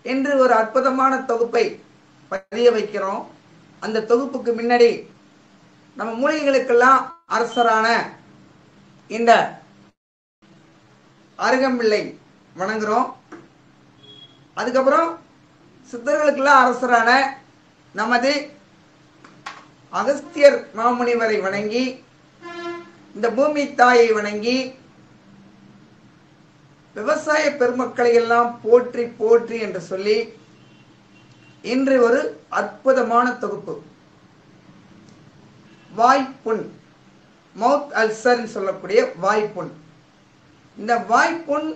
என்று ஒரு அற்புதமான தொகுப்பை பதிய வைக்கிறோம். அந்த தொகுப்புக்கு முன்னாடி நம்ம மூலிகைகளுக்கெல்லாம் அரசரான இந்த அருகம்பிள்ளை வணங்குறோம். அதுக்கப்புறம் சித்தர்களுக்கெல்லாம் அரசரான நமது அகஸ்தியர் மாமுனிவரை வணங்கி, இந்த பூமி தாயை வணங்கி, விவசாய பெருமக்களை எல்லாம் போற்றி போற்றி என்று சொல்லி இன்று ஒரு அற்புதமான தொகுப்பு, வாய்ப்புண், மவுத் அல்சர் சொல்லக்கூடிய வாய்ப்புண். இந்த வாய்ப்புண்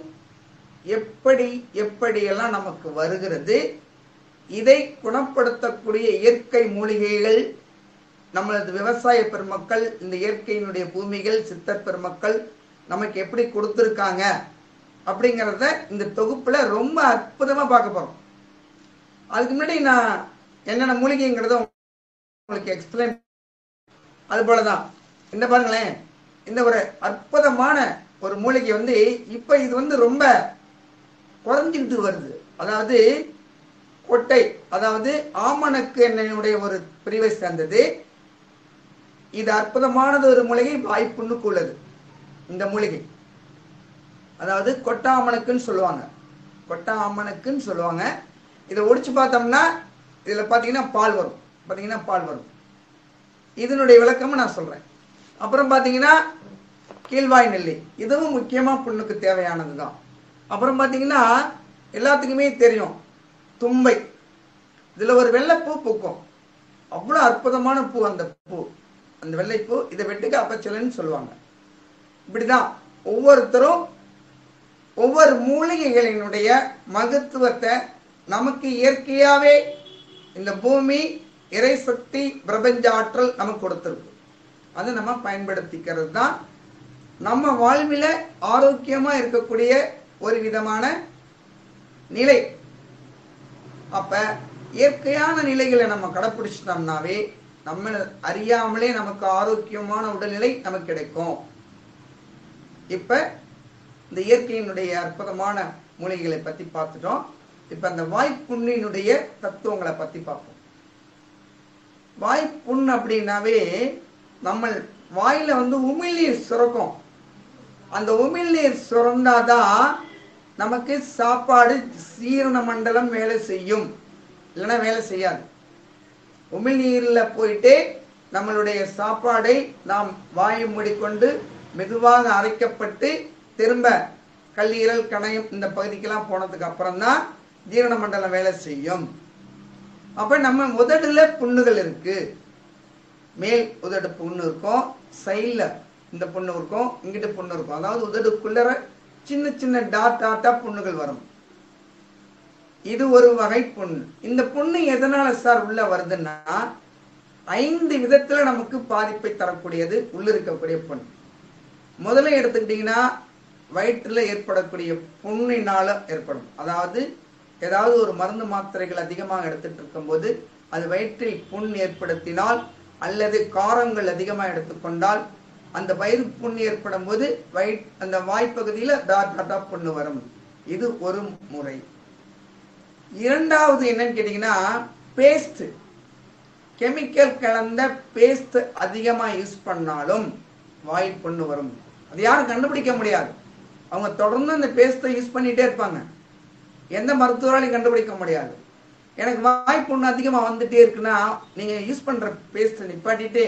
எப்படியெல்லாம் நமக்கு வருகிறது, இதை குணப்படுத்தக்கூடிய இயற்கை மூலிகைகள் நம்மளது விவசாய பெருமக்கள், இந்த இயற்கையினுடைய பூமிகள், சித்தர் பெருமக்கள் நமக்கு எப்படி கொடுத்துருக்காங்க அப்படிங்கிறத இந்த தொகுப்புல ரொம்ப அற்புதமா பார்க்க போறோம். அதுக்கு முன்னாடி நான் என்னென்ன மூலிகைங்கிறத உங்களுக்கு எக்ஸ்பிளைன், அது போலதான் இந்த பாருங்களேன், இந்த ஒரு அற்புதமான ஒரு மூலிகை இப்ப இது ரொம்ப குறைஞ்சிட்டு வருது. அதாவது கொட்டை, அதாவது ஆமணக்கு என்னுடைய ஒரு பிரிவை சேர்ந்தது. இது அற்புதமானது ஒரு மூலிகை, வாய்ப்புண்ணுக்கு உள்ளது இந்த மூலிகை. அதாவது கொட்டாமணக்குன்னு சொல்லுவாங்க, கொட்டாமணக்குன்னு சொல்லுவாங்க. இதை ஒடிச்சு பார்த்தோம்னா இதுல பாத்தீங்கன்னா பால் வரும். இதனுடைய விளக்கமும் நான் சொல்றேன். அப்புறம் பாத்தீங்கன்னா கீழ்வாய் நெல்லி, இதுவும் முக்கியமா புண்ணுக்கு தேவையானதுதான். அப்புறம் பாத்தீங்கன்னா எல்லாத்துக்குமே தெரியும் தும்பை, இதுல ஒரு வெள்ளைப்பூ பூக்கும், அவ்வளவு அற்புதமான பூ அந்த பூ, அந்த வெள்ளைப்பூ. இதை வெட்டுக்க அப்பச்சலன்னு சொல்லுவாங்க. இப்படிதான் ஒவ்வொருத்தரும் ஒவ்வொரு மூலிகைகளினுடைய மகத்துவத்தை நமக்கு இயற்கையாவே இந்த பூமி, இறை சக்தி, பிரபஞ்ச ஆற்றல் நமக்கு கொடுத்திருக்கு. அதை நம்ம பயன்படுத்திக்கிறது தான் நம்ம வாழ்வில ஆரோக்கியமா இருக்கக்கூடிய ஒரு விதமான நிலை. அப்ப இயற்கையான நிலைகளை நம்ம கடைபிடிச்சிட்டோம்னாவே நம்ம அறியாமலே நமக்கு ஆரோக்கியமான உடல்நிலை நமக்கு கிடைக்கும். இப்ப இந்த இயற்கையினுடைய அற்புதமான மூலிகைகளை பத்தி பார்த்துட்டோம். இப்ப அந்த வாய்ப்புண்ணினுடைய தத்துவங்களை பத்தி பார்ப்போம். வாய்ப்புண் அப்படின்னாவே நம்ம வாயில உமிழ்நீர் சுரக்கும். அந்த உமிழ்நீர் சுரந்தாதான் நமக்கு சாப்பாடு சீரண மண்டலம் வேலை செய்யும், இல்லைன்னா வேலை செய்யாது. உமிழ்நீர்ல போயிட்டு நம்மளுடைய சாப்பாடை நாம் வாயை மூடிக்கொண்டு மெதுவாக அரைக்கப்பட்டு திரும்ப கல்லீரல், கணையம் இந்த பகுதிக்கெல்லாம் போனதுக்கு அப்புறம் தான் ஜீரண மண்டலம் வேலை செய்யும். அப்ப நம்ம உதடுல புண்ணுகள் இருக்கு, மேல் உதடு புண்ணு இருக்கும், சைட்ல இந்த புண்ணு இருக்கும், இங்கிட்டு புண்ணு இருக்கும். அதாவது உதடுக்குள்ள சின்ன சின்ன டாட்டா புண்ணுகள் வரும். இது ஒரு வகை புண்ணு. இந்த புண்ணு எதனால சார் உள்ள வருதுன்னா 5 விதத்துல நமக்கு பாதிப்பை தரக்கூடியது உள்ள இருக்கக்கூடிய புண். முதல்ல எடுத்துக்கிட்டீங்கன்னா வயிற்றுல ஏற்படக்கூடிய புண்ணினால ஏற்படும். அதாவது ஏதாவது ஒரு மருந்து மாத்திரைகள் அதிகமாக எடுத்துட்டு இருக்கும் போது அது வயிற்றில் புண் ஏற்படுத்தினால், அல்லது காரங்கள் அதிகமாக எடுத்துக்கொண்டால் அந்த வயிறு புண் ஏற்படும் போது அந்த வாய்ப்பகுதியில டாட்டா புண்ணு வரும். இது ஒரு முறை. இரண்டாவது என்னன்னு கேட்டீங்கன்னா பேஸ்ட், கெமிக்கல் கலந்த பேஸ்ட் அதிகமா யூஸ் பண்ணாலும் வாய் புண்ணு வரும். அது யாரும் கண்டுபிடிக்க முடியாது. அவங்க தொடர்ந்து அந்த பேஸ்ட்டை யூஸ் பண்ணிட்டே இருப்பாங்க, எந்த மருத்துவராலையும் கண்டுபிடிக்க முடியாது. எனக்கு வாய்ப்புண்ணு அதிகமா வந்துட்டே இருக்குன்னா நீங்க யூஸ் பண்ற பேஸ்ட் நிப்பாட்டிட்டு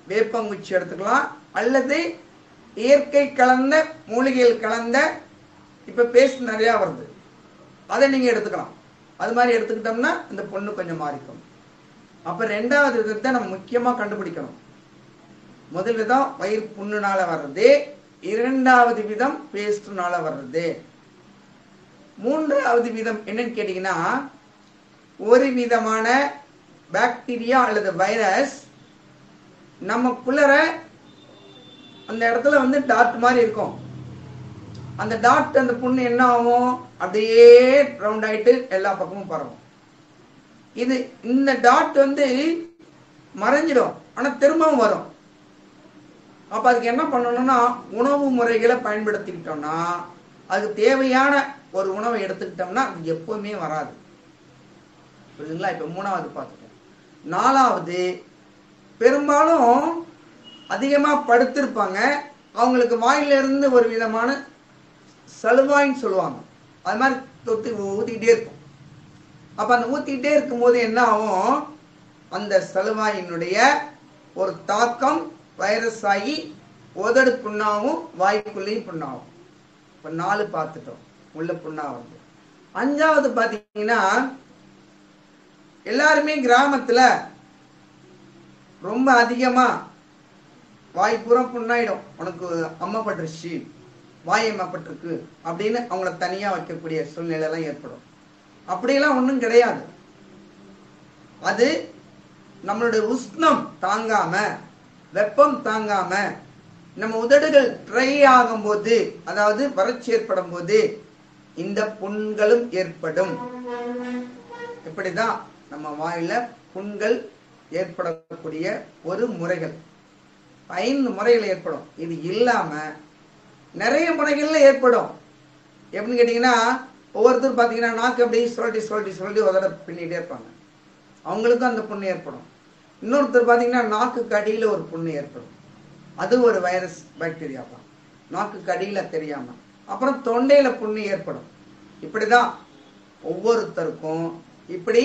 வேப்பங்குச்சி எடுத்துக்கலாம், அல்லது இயற்கை கலந்த மூலிகைகள் கலந்த இப்ப பேஸ்ட் நிறைய வருது, அதை நீங்க எடுத்துக்கலாம். அது மாதிரி எடுத்துக்கிட்டோம்னா இந்த புண்ணு கொஞ்சம் மாறிக்கும். அப்ப 2வது விதத்தை நம்ம முக்கியமா கண்டுபிடிக்கணும். முதல் விதம் வயிறு புண்ணுனால வர்றது, 2வது விதம் பேஸ்ட்னால வர்றது. 3வது விதம் என்னன்னு கேட்டீங்கன்னா ஒரு விதமான பாக்டீரியா அல்லது வைரஸ் நமக்குள்ளர அந்த இடத்துல டாட் மாதிரி இருக்கும். அந்த டாட், அந்த புண்ணு என்ன ஆகும், அப்படியே ரவுண்ட் ஆயிட்டு எல்லா பக்கமும் பரவும். இது இந்த டாட் மறைஞ்சிடும், ஆனா திரும்பவும் வரும். அப்ப அதுக்கு என்ன பண்ணணும்னா உணவு முறைகளை பயன்படுத்திக்கிட்டோம்னா அதுக்கு தேவையான ஒரு உணவை எடுத்துக்கிட்டோம்னா அது எப்பவுமே வராது. புரியுதுங்களா? இப்ப 3வது பார்த்துட்டோம். 4வது, பெரும்பாலும் அதிகமா படுத்திருப்பாங்க. அவங்களுக்கு வாயில இருந்து ஒரு விதமான சலுவாயின்னு சொல்லுவாங்க. அது மாதிரி தொத்து ஊத்திக்கிட்டே இருக்கும். அப்ப அந்த ஊத்திக்கிட்டே இருக்கும்போது என்ன ஆகும்? அந்த சலுவாயினுடைய ஒரு தாக்கம் வைரஸ் ஆகி உதடு புண்ணாவும் வாய்க்குள்ளேயும் புண்ணாகும். இப்ப 4 பார்த்துட்டோம், உள்ள புண்ணா வந்து. 5வது பாத்தீங்கன்னா, எல்லாருமே கிராமத்துல ரொம்ப அதிகமா வாய்ப்புறம் புண்ணாயிடும். உனக்கு அம்மா பட்டுருச்சு, வாய் அம்மா பட்டிருக்கு அப்படின்னு அவங்கள தனியா வைக்கக்கூடிய சூழ்நிலை எல்லாம் ஏற்படும். அப்படியெல்லாம் ஒன்றும் கிடையாது. அது நம்மளுடைய உஷ்ணம் தாங்காம, வெப்பம் தாங்காம, நம்ம உதடுகள் ட்ரை ஆகும் போது, அதாவது வறட்சி ஏற்படும் போது இந்த புண்களும் ஏற்படும். இப்படிதான் நம்ம வாயில புண்கள் ஏற்படக்கூடிய ஒரு முறைகள் 5 முறைகள் ஏற்படும். இது இல்லாம நிறைய முறைகள்ல ஏற்படும். எப்படின்னு கேட்டீங்கன்னா, ஒவ்வொருத்தரும் பாத்தீங்கன்னா நாக்கு அப்படி சொல்லி உதட பின்னிட்டே இருப்பாங்க. அவங்களுக்கும் அந்த புண்ணு ஏற்படும். இன்னொருத்தர் பாத்தீங்கன்னா நாக்குக்கு அடியில ஒரு புண்ணு ஏற்படும். அது ஒரு வைரஸ் பாக்டீரியா தான், நாக்குக்கு அடியில தெரியாம. அப்புறம் தொண்டையில புண்ணு ஏற்படும். இப்படிதான் ஒவ்வொருத்தருக்கும் இப்படி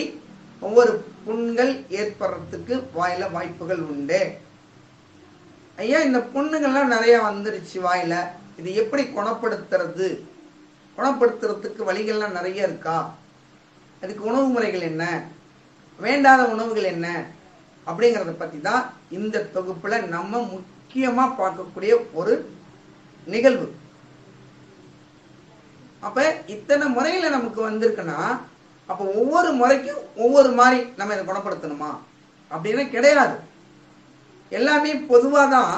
ஒவ்வொரு புண்கள் ஏற்படுறதுக்கு வாயில வாய்ப்புகள் உண்டு. ஐயா, இந்த புண்ணுகள்லாம் நிறைய வந்துருச்சு வாயில, இது எப்படி குணப்படுத்துறது? குணப்படுத்துறதுக்கு வழிகள்லாம் நிறைய இருக்கா? அதுக்கு உணவு முறைகள் என்ன, வேண்டாத உணவுகள் என்ன அப்படிங்கறத பத்தி தான் இந்த தொகுப்புல நம்ம முக்கியமா பார்க்கக்கூடிய ஒரு நிகழ்வு. அப்ப இத்தனை முறையில நமக்கு வந்திருக்குன்னா, அப்ப ஒவ்வொரு முறைக்கும் ஒவ்வொரு மாதிரி நம்ம இதை குணப்படுத்தணுமா அப்படின்னு கிடையாது. எல்லாமே பொதுவாதான்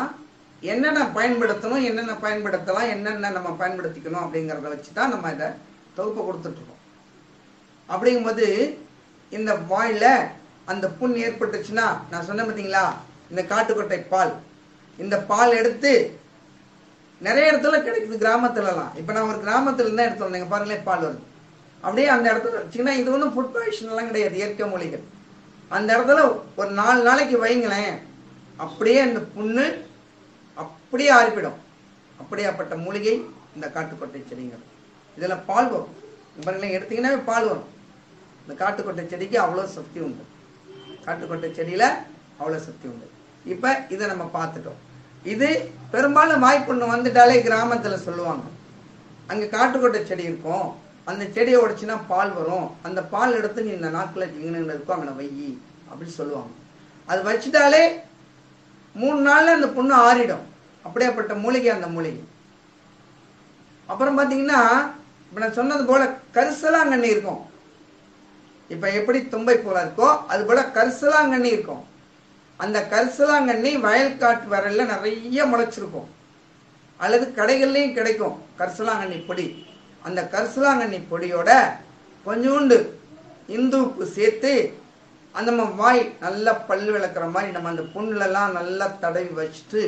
என்னென்ன பயன்படுத்தணும், என்னென்ன பயன்படுத்தலாம், என்னென்ன நம்ம பயன்படுத்திக்கணும் அப்படிங்கறத வச்சுதான் நம்ம இதை தொகுப்பை கொடுத்துட்டு இருக்கோம். அப்படிங்கும்போது இந்த வாயில அந்த புண் ஏற்பட்டுச்சுன்னா, நான் சொன்னேன் பார்த்தீங்களா, இந்த காட்டுக்கொட்டை பால், இந்த பால் எடுத்து நிறைய இடத்துல கிடைக்குது கிராமத்துலலாம். இப்ப நான் ஒரு கிராமத்துல இருந்தா எடுத்து வந்தேங்க, பாருங்களேன் பால் வருது. அப்படியே அந்த இடத்துல வச்சுன்னா, இது ஒன்றும் ஃபுட் பாய்சன் எல்லாம் கிடையாது, இயற்கை மூலிகள். அந்த இடத்துல ஒரு 4 நாளைக்கு வைங்களேன், அப்படியே அந்த புண்ணு அப்படியே ஆறிப்பிடும். அப்படியாப்பட்ட மூலிகை இந்த காட்டுக்கொட்டை செடிங்கிறது. இதுல பால் வரும். பாருங்களேன், எடுத்தீங்கன்னா பால் வரும். இந்த காட்டுக்கொட்டை செடிக்கு அவ்வளவு சக்தி உண்டு. காட்டுக்கொட்டை செடியில அவ்வளவு சக்தி உண்டு. இப்ப இதை நம்ம பார்த்துட்டோம். இது பெரும்பாலும் வாய்ப்புண்ணு வந்துட்டாலே கிராமத்துல சொல்லுவாங்க, அங்க காட்டுக்கொட்டை செடி இருக்கும், அந்த செடியை உடைச்சுன்னா பால் வரும், அந்த பால் எடுத்து நீ இந்த நாக்குல இங்கே இருக்கும் அங்கே வையி அப்படின்னு சொல்லுவாங்க. அது வச்சுட்டாலே 3 நாள்ல அந்த புண்ணு ஆறிடும். அப்படியாப்பட்ட மூலிகை அந்த மூலிகை. அப்புறம் பாத்தீங்கன்னா, இப்ப நான் சொன்னது போல கரிசலாங்கண்ணி இருக்கும். இப்ப எப்படி தும்பை போல இருக்கோ அது போல கரிசலாங்கண்ணி இருக்கும். அந்த கரிசலாங்கண்ணி வயல்காட்டு வரல நிறைய முளைச்சிருக்கும், அல்லது கடைகள்லயும் கிடைக்கும் கரிசலாங்கண்ணி பொடி. அந்த கரிசலாங்கண்ணி பொடியோட கொஞ்சோண்டு இந்து உப்பு சேர்த்து அந்த நம்ம வாய் நல்லா பல் விளக்குற மாதிரி நம்ம அந்த புண்ணுலலாம் நல்லா தடவி வச்சுட்டு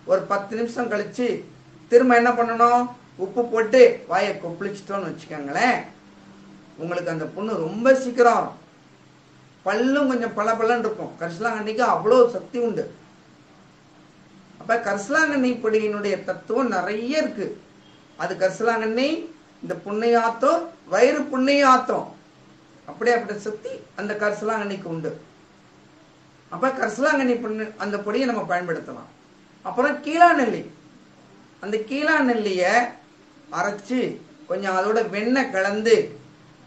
ஒரு 10 நிமிஷம் கழிச்சு திரும்ப என்ன பண்ணணும், உப்பு போட்டு வாயை கொப்பளிச்சிட்டோன்னு வச்சுக்கோங்களேன், உங்களுக்கு அந்த புண்ணு ரொம்ப சீக்கிரம் பல்லும் கொஞ்சம் பல பலன்னு இருக்கும். கரிசலாங்கண்ணிக்கு அவ்வளோ சக்தி உண்டு. அப்ப கரிசலாங்கண்ணி பொடியினுடைய தத்துவம் நிறைய இருக்கு. அது கரிசலாங்கண்ணி இந்த புண்ணையாத்தம், வயிறு புண்ணையாத்தம், அப்படியே அப்படி சக்தி அந்த கரிசலாங்கண்ணிக்கு உண்டு. அப்ப கரிசலாங்கண்ணி புண்ணு அந்த பொடியை நம்ம பயன்படுத்தலாம். அப்புறம் கீழா நெல்லி, அந்த கீழா நெல்லிய அரைச்சு கொஞ்சம் அதோட வெண்ணெய் கலந்து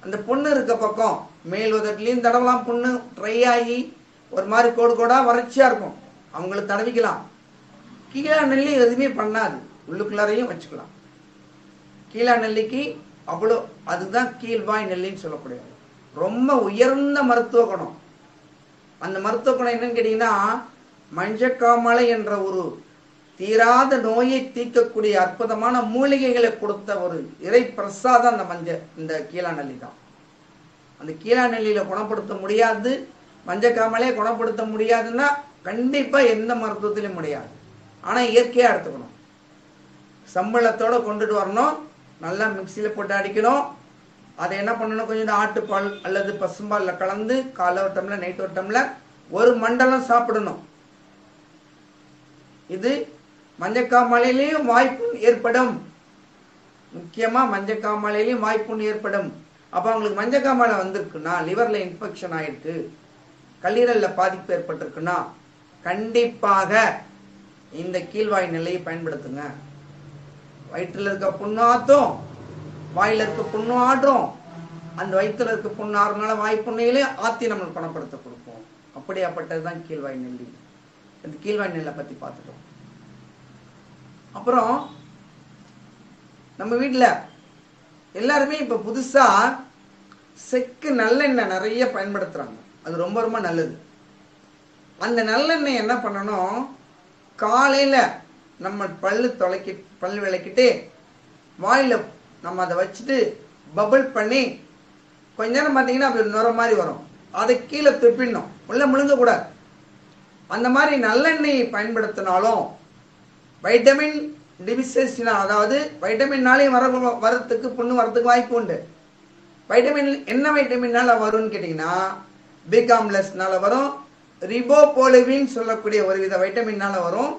அந்த புண்ணு இருக்க பக்கம் மேல் உதட்டிலையும் தடவலாம். புண்ணு ட்ரை ஆகி ஒரு மாதிரி கோடு கோடா வறட்சியா இருக்கும், அவங்களுக்கு தடவிக்கலாம். கீழா நெல்லி எதுவுமே பண்ணாது, உள்ளுக்குள்ளாரையும் வச்சுக்கலாம். கீழா நெல்லிக்கு அவ்வளோ, அதுதான் கீழ்வாய் நெல்லின்னு சொல்லக்கூடியது. ரொம்ப உயர்ந்த மருத்துவ குணம். அந்த மருத்துவ குணம் என்னன்னு கேட்டீங்கன்னா, மஞ்சக்காமலை என்ற ஒரு தீராத நோயை தீர்க்கக்கூடிய அற்புதமான மூலிகைகளை கொடுத்த ஒரு இறை பிரசாதம் இந்த கீழா நெல்லி தான். அந்த கீழா நெல்லியில குணப்படுத்த முடியாது, மஞ்சக்காமலையை குணப்படுத்த முடியாதுன்னா கண்டிப்பா எந்த மருத்துவத்திலும் முடியாது. ஆனா இயற்கையா எடுத்துக்கணும், சம்பளத்தோட கொண்டுட்டு வரணும், நல்லா மிக்சியில போட்டு அடிக்கணும், அதை என்ன பண்ணணும், கொஞ்சம் ஆட்டுப்பால் அல்லது பசும்பால்ல கலந்து காலை ஒரு டம்ளர் நைட் ஒரு டம்ளர் ஒரு மண்டலம் சாப்பிடணும். இது மஞ்சக்காமலையிலையும் வாய்ப்புண் ஏற்படும். முக்கியமா மஞ்சக்காமலையிலையும் வாய்ப்புண் ஏற்படும். அப்ப அவங்களுக்கு மஞ்சக்காமலை வந்திருக்குன்னா, லிவர்ல இன்ஃபெக்ஷன் ஆயிருக்கு, கல்லீரல்ல பாதிப்பு ஏற்பட்டிருக்குன்னா கண்டிப்பாக இந்த கீழ்வாய் நிலையை பயன்படுத்துங்க. வயிற்றுல இருக்க புண்ணாத்தும் வாயில இருக்க புண்ணு ஆடுறோம். அந்த வயிற்றுல இருக்க புண்ணு ஆறுனால வாய்ப்புண்ணையிலே ஆத்தி நம்மளுக்கு பணப்படுத்த கொடுப்போம். அப்படியாப்பட்டதுதான் கீழ்வாய் நெல்லி. இந்த கீழ்வாய் நெல்லை பத்தி பார்த்துட்டோம். அப்புறம் நம்ம வீட்டுல எல்லாருமே இப்ப புதுசா செக்கு நல்லெண்ணெய் நிறைய பயன்படுத்துறாங்க. அது ரொம்ப ரொம்ப நல்லது. அந்த நல்லெண்ணெய் என்ன பண்ணணும், காலையில நம்ம பல்லு விளக்கிட்டு வாயில நம்ம அதை வச்சுட்டு பபிள் பண்ணி கொஞ்ச நேரம் பார்த்தீங்கன்னா அப்படி நுர மாதிரி வரும். அதை கீழே துப்பிடணும், உள்ள முழுங்க கூடாது. அந்த மாதிரி நல்லெண்ணெயை பயன்படுத்தினாலும் வைட்டமின் டிஃபிஷியன்சினா, அதாவது வைட்டமின்னாலையும் வரத்துக்கு புண்ணு வரத்துக்கு வாய்ப்பு உண்டு. வைட்டமின் என்ன வைட்டமின்னால வரும்னு கேட்டீங்கன்னா, பி காம்ப்ளெக்ஸ்னால வரும், ரிபோபோலிவின் சொல்லக்கூடிய ஒரு வித வைட்டமின்னால வரும்,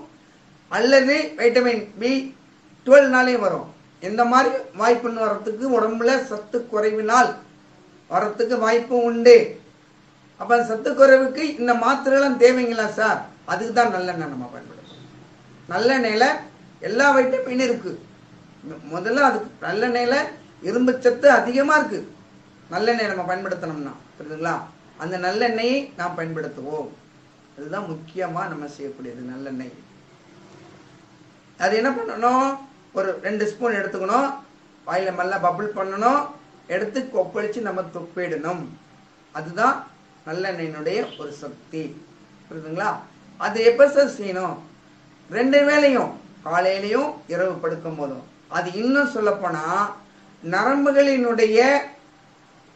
அல்லது வைட்டமின் B12 வரும். இந்த மாதிரி வாய்ப்புன்னு வரத்துக்கு உடம்புல சத்து குறைவினால் வரத்துக்கு வாய்ப்பு உண்டு. அப்ப சத்து குறைவுக்கு இந்த மாத்திரைலாம் தேவைங்களா சார்? அதுக்கு தான் நல்லெண்ணெய் நம்ம பயன்படுத்தணும். நல்லெண்ணெயில எல்லா வைட்டமினும் இருக்கு. முதல்ல அது நல்லெண்ணெயில இரும்பு சத்து அதிகமா இருக்கு. நல்லெண்ணெய் நம்ம பயன்படுத்தணும்னா, புரியுதுங்களா? அந்த நல்லெண்ணெயை நாம் பயன்படுத்துவோம். அதுதான் முக்கியமா நம்ம செய்யக்கூடியது. நல்லெண்ணெய் அது என்ன பண்ணணும், ஒரு 2 ஸ்பூன் எடுத்துக்கணும், வாயில நல்லா பபிள் பண்ணணும், எடுத்து கொப்பளிச்சு நம்ம துப்பிடணும். அதுதான் நல்லெண்ணெயினுடைய ஒரு சக்தி, புரியுதுங்களா? அது எப்ப சார் செய்யணும்? 2 வேளையும், காலையிலையும் இரவு படுக்கும் போதும். அது இன்னும் சொல்ல போனா நரம்புகளினுடைய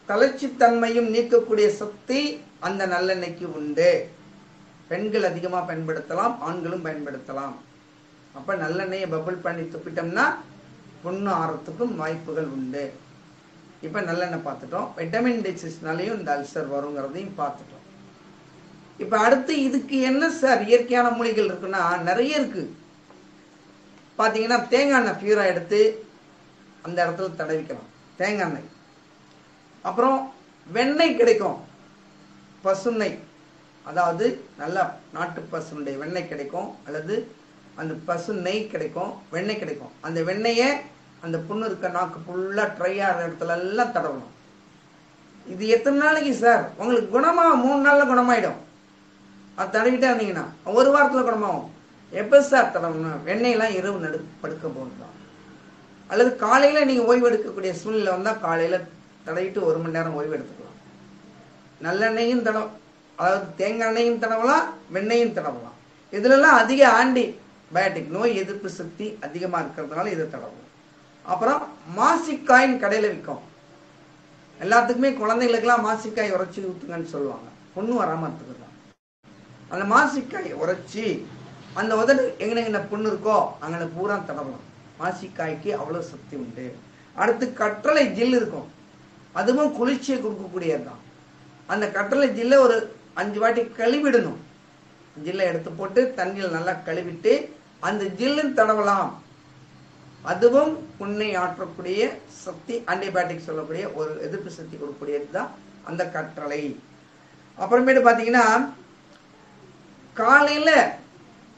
தளர்ச்சித்தன்மையும் நீக்கக்கூடிய சக்தி அந்த நல்லெண்ணெய்க்கு உண்டு. பெண்கள் அதிகமா பயன்படுத்தலாம், ஆண்களும் பயன்படுத்தலாம். அப்ப நல்லெண்ணெயை பபிள் பண்ணி துப்பிட்டோம்னா புண்ணு ஆறத்துக்கும் வாய்ப்புகள் உண்டு. இப்ப நல்லெண்ணெய் பார்த்துட்டோம். வைட்டமின் டிசிஸ்னாலையும் இந்த அல்சர் வருங்கிறதையும் பார்த்துட்டோம். இப்ப அடுத்து இதுக்கு என்ன சார் இயற்கையான மூலிகைகள் இருக்குன்னா நிறைய இருக்கு. பாத்தீங்கன்னா தேங்காய் எண்ணெய் பியூரா எடுத்து அந்த இடத்துல தடவிக்கலாம், தேங்காய் எண்ணெய். அப்புறம் வெண்ணெய் கிடைக்கும், பசுநெய், அதாவது நல்ல நாட்டு பசுனுடைய வெண்ணெய் கிடைக்கும், அல்லது அந்த பசு நெய் கிடைக்கும், வெண்ணெய் கிடைக்கும். அந்த வெண்ணெயை அந்த புண்ணு இருக்க நாக்கு ஃபுல்லா ட்ரை ஆகிற இடத்துல எல்லாம் தடவணும். இது எத்தனை நாளைக்கு சார்? உங்களுக்கு குணமா 3 நாள்ல குணமாயிடும். அது தடவிட்டே இருந்தீங்கன்னா 1 வாரத்துல குணமாகும். எப்ப சார் தடவணும்? வெண்ணெயெல்லாம் இரவு படுக்க போதுதான், அல்லது காலையில நீங்க ஓய்வு எடுக்கக்கூடிய சூழ்நிலை வந்தா காலையில தடவிட்டு 1 மணி நேரம் ஓய்வு எடுத்துக்கலாம். நல்லெண்ணெயும் அதாவது தேங்காய் எண்ணெயும் தடவலாம், வெண்ணெயும் தடவலாம். இதுலலாம் அதிக ஆன்டிபயோட்டிக் நோய் எதிர்ப்பு சக்தி அதிகமா இருக்கிறதுனால இதை தடவும். அப்புறம் மாசிக்காயின் கடையில விற்கும். எல்லாத்துக்குமே குழந்தைகளுக்கெல்லாம் மாசிக்காய் உரைச்சி ஊத்துங்கன்னு சொல்லுவாங்க, புண்ணு வராம இருக்கிறது. அந்த மாசிக்காய் உரைச்சி அந்த உதடு எங்கன புண்ணு இருக்கோ அங்கே பூரா தடவலாம். மாசிக்காய்க்கு அவ்வளவு சக்தி உண்டு. அடுத்து கற்றலை ஜில் இருக்கும், அதுவும் குளிர்ச்சியை கொடுக்கக்கூடியதுதான். அந்த கற்றலை ஜில்ல ஒரு 5 வாட்டி கழுவிடணும். ஜில்லை எடுத்து போட்டு தண்ணியில் நல்லா கழுவிட்டு அந்த ஜில்லுன்னு தடவலாம். அதுவும் புண்ணை ஆற்றக்கூடிய சக்தி, ஆன்டிபயோட்டிக் சொல்லக்கூடிய ஒரு எதிர்ப்பு சக்தி கொடுக்கக்கூடியது தான் அந்த கற்றலை. அப்புறமேட்டு பாத்தீங்கன்னா காலையில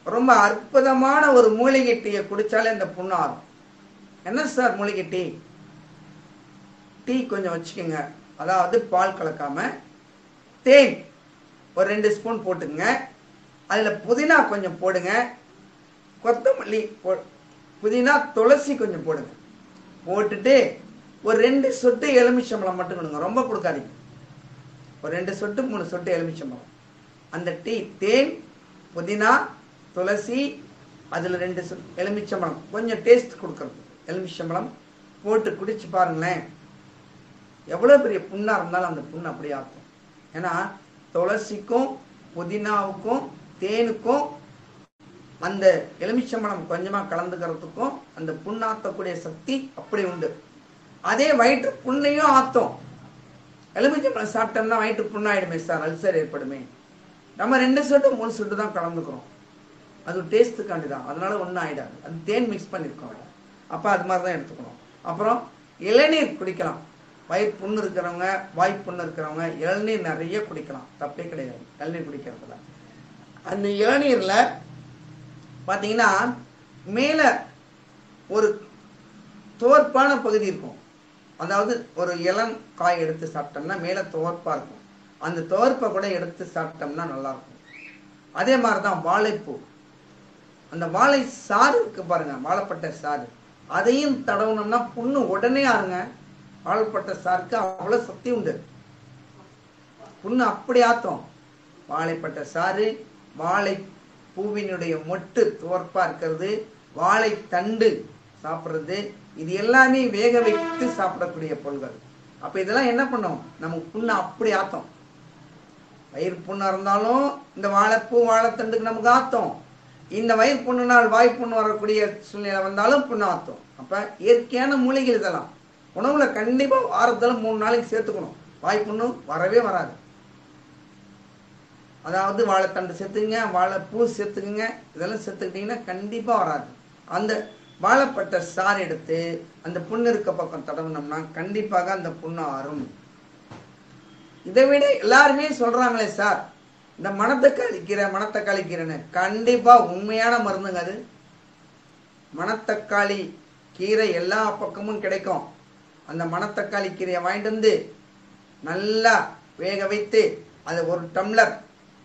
ரொம்ப அற்புதமான ஒரு மூலிகை டீயை குடிச்சாலே இந்த புண்ணு ஆறும். என்ன சார் மூலிகை டீ? டீ கொஞ்சம் வச்சுக்கோங்க, அதாவது பால் கலக்காம தேன் ஒரு 2 ஸ்பூன் போட்டுங்க, அதுல புதினா கொஞ்சம் போடுங்க, கொத்தமல்லி புதினா துளசி கொஞ்சம் போடுங்க, போட்டுட்டு ஒரு 2 சொட்டு எலுமிச்சம்பழம் மட்டும் கொடுங்க, ரொம்ப கொடுக்காதீங்க. ஒரு 2 சொட்டு 3 சொட்டு எலுமிச்சம்பழம். அந்த டீ தேன் புதினா துளசி அதுல 2 சொட்டு எலுமிச்சம்பழம் கொஞ்சம் டேஸ்ட் கொடுக்கறது, எலுமிச்சம்பழம் போட்டு குடிச்சு பாருங்களேன். எவ்வளவு பெரிய புண்ணா இருந்தாலும் அந்த புண்ணு அப்படியே ஆகும். ஏன்னா துளசிக்கும் புதினாவுக்கும் தேனுக்கும் அந்த எலுமிச்சம்பழம் கொஞ்சமா கலந்துக்கிறதுக்கும் அந்த புண்ணாத்தக்கூடிய சக்தி அப்படி உண்டு. அதே வயிற்று புண்ணையும் ஆத்தும். எலுமிச்சம்பழம் சாப்பிட்டோம்னா வயிற்று புண்ணாயிடுமே சார், அல்சர் ஏற்படுமே. நம்ம 2 சொட்டு 3 சொட்டு தான் கலந்துக்கிறோம். அது டேஸ்ட்டுக்காண்டி தான், அதனால ஒன்றும் ஆயிடாது. அது தேன் மிக்ஸ் பண்ணியிருக்கோம். அப்போ அது மாதிரி தான் எடுத்துக்கணும். அப்புறம் இளநீர் குடிக்கலாம். வயிறு புண்ணு இருக்கிறவங்க, வாய் புண்ணு இருக்கிறவங்க இளநீர் நிறைய குடிக்கலாம், தப்பே கிடையாது இளநீர் குடிக்கிறதுல. அந்த இளநீர்ல பார்த்தீங்கன்னா மேலே ஒரு துவர்ப்பான பகுதி இருக்கும். அதாவது ஒரு இளம் காய் எடுத்து சாப்பிட்டோம்னா மேலே துவர்ப்பா இருக்கும். அந்த துவர்ப்பை கூட எடுத்து சாப்பிட்டோம்னா நல்லா இருக்கும். அதே மாதிரி தான் வாழைப்பூ, அந்த வாழை சாறு இருக்கு பாருங்க, வாழைப்பட்ட சாறு, அதையும் தடவுனோம்னா புண்ணு உடனே ஆறுங்க. வாழைப்பட்ட சாருக்கு அவ்வளவு சக்தி உண்டு, புண்ணு அப்படி ஆத்தம். வாழைப்பட்ட சாறு, வாழை பூவினுடைய மொட்டு துவர்ப்பா இருக்கிறது, வாழை தண்டு சாப்பிட்றது, இது எல்லாமே வேக வைத்து சாப்பிடக்கூடிய பொருள்கள். அப்ப இதெல்லாம் என்ன பண்ணும், நமக்கு புண்ணு அப்படி ஆத்தம். வயிறு புண்ணா இருந்தாலும் இந்த வாழைப்பூ வாழைத்தண்டுக்கு நமக்கு ஆத்தம். இந்த வயிறு புண்ணுனால் வாய் புண்ணு வரக்கூடிய சூழ்நிலை வந்தாலும் புண்ணு ஆத்தம். அப்ப இயற்கையான மூலிகைகள் இதெல்லாம் உணவுல கண்டிப்பா வாரத்துல 3 நாளைக்கு சேர்த்துக்கணும். வாய் புண்ணு வரவே வராது. அதாவது வாழைத்தண்டு சேர்த்துக்குங்க, வாழைப்பூ சேர்த்துக்குங்க, இதெல்லாம் சேர்த்துக்கிட்டீங்கன்னா கண்டிப்பா வராது. அந்த வாழைப்பட்ட சாறு எடுத்து அந்த புண்ணு இருக்க பக்கம் தடவுனோம்னா கண்டிப்பாக அந்த புண்ணு ஆறும். இதை விட எல்லாருமே சொல்றாங்களே சார், இந்த மணத்தக்காளி கீரைன்னு, கண்டிப்பா உண்மையான மருந்துங்க அது. மணத்தக்காளி கீரை எல்லா பக்கமும் கிடைக்கும். அந்த மணத்தக்காளி கீரையை வாங்கிட்டு வந்து நல்லா வேக வைத்து அதை 1 டம்ளர்,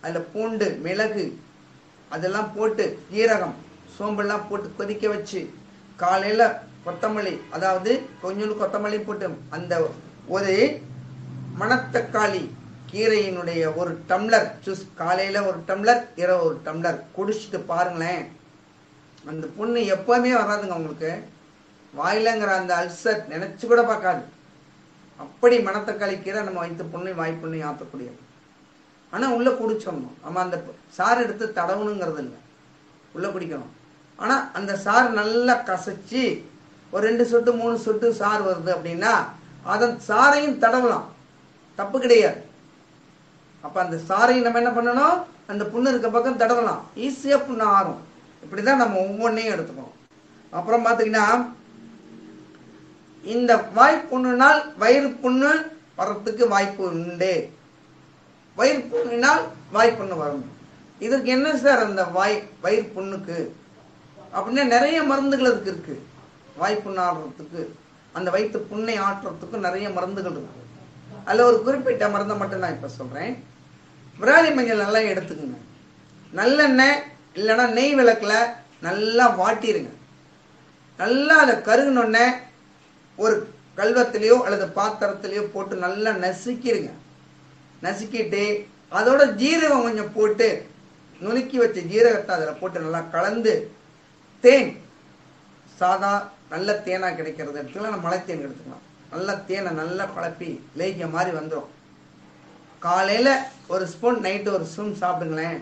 அதில் பூண்டு, மிளகு அதெல்லாம் போட்டு, ஜீரகம், சோம்பெல்லாம் போட்டு கொதிக்க வச்சு, காலையில் கொத்தமல்லி, அதாவது கொஞ்சோண்டு கொத்தமல்லி போட்டு அந்த ஒரு மணத்தக்காளி கீரையினுடைய 1 டம்ளர் ஜூஸ், காலையில் 1 டம்ளர், இரவு 1 டம்ளர் குடிச்சிட்டு பாருங்களேன். அந்த புண்ணு எப்பவுமே வராதுங்க உங்களுக்கு. வாயிலங்கிற அந்த அல்சர் நினைச்சு கூட பார்க்காது. அப்படி மணத்தக்காளி கீரை நம்ம வைத்து புண்ணை வாய் புண்ணை ஆற்றக்கூடியது. ஆனால் உள்ள குடிச்சிடணும். நம்ம அந்த சாறு எடுத்து தடவணுங்கிறது இல்லை, உள்ள குடிக்கணும். ஆனால் அந்த சாறு நல்லா கசைச்சு ஒரு 2 சொட்டு 3 சொட்டு சாறு வருது அப்படின்னா அதன் சாறையும் தடவலாம், தப்பு கிடையாது. அப்ப அந்த சாறையும் நம்ம என்ன பண்ணணும், அந்த புண்ணு இருக்க பக்கம் தடவலாம், ஈஸியா புண்ணு ஆறும். இப்படிதான் நம்ம ஒவ்வொன்றையும் எடுத்துக்கணும். அப்புறம் பாத்தீங்கன்னா இந்த வாய்ப்புண்ணுனால் வயிறு புண்ணு வர்றதுக்கு வாய்ப்பு உண்டு. வயிறு புண்ணினால் வாய்ப்புண்ணு வரும். இதற்கு என்ன சார் அந்த வயிறு புண்ணுக்கு அப்படின்னா நிறைய மருந்துகள் அதுக்கு இருக்கு. வாய்ப்புண்ணு ஆடுறதுக்கு, அந்த வயிற்று புண்ணை ஆற்றுறதுக்கு நிறைய மருந்துகள் இருக்கு. அதில் ஒரு குறிப்பிட்ட மருந்தை மட்டும் நான் இப்போ சொல்கிறேன். விராலி மஞ்சள் நல்லா எடுத்துக்குங்க. நல்லெண்ணெய் இல்லைன்னா நெய் விளக்கில் நல்லா வாட்டிடுங்க. நல்லா அதை கருகுனொன்னே ஒரு கல்வத்திலையோ அல்லது பாத்திரத்திலையோ போட்டு நல்லா நசுக்கிடுங்க. நசுக்கிட்டு அதோட ஜீரகம் கொஞ்சம் போட்டு, நுணுக்கி வச்ச ஜீரகத்தை அதில் போட்டு நல்லா கலந்து, தேன் சாதா நல்ல தேனாக கிடைக்கிறது எடுத்துக்கலாம், நம்ம மலை தேன் எடுத்துக்கலாம். நல்ல தேனை நல்லா குழப்பி லேகிய மாதிரி வந்துடும். காலையில் 1 ஸ்பூன், நைட்டு 1 ஸ்பூன் சாப்பிடுங்களேன்.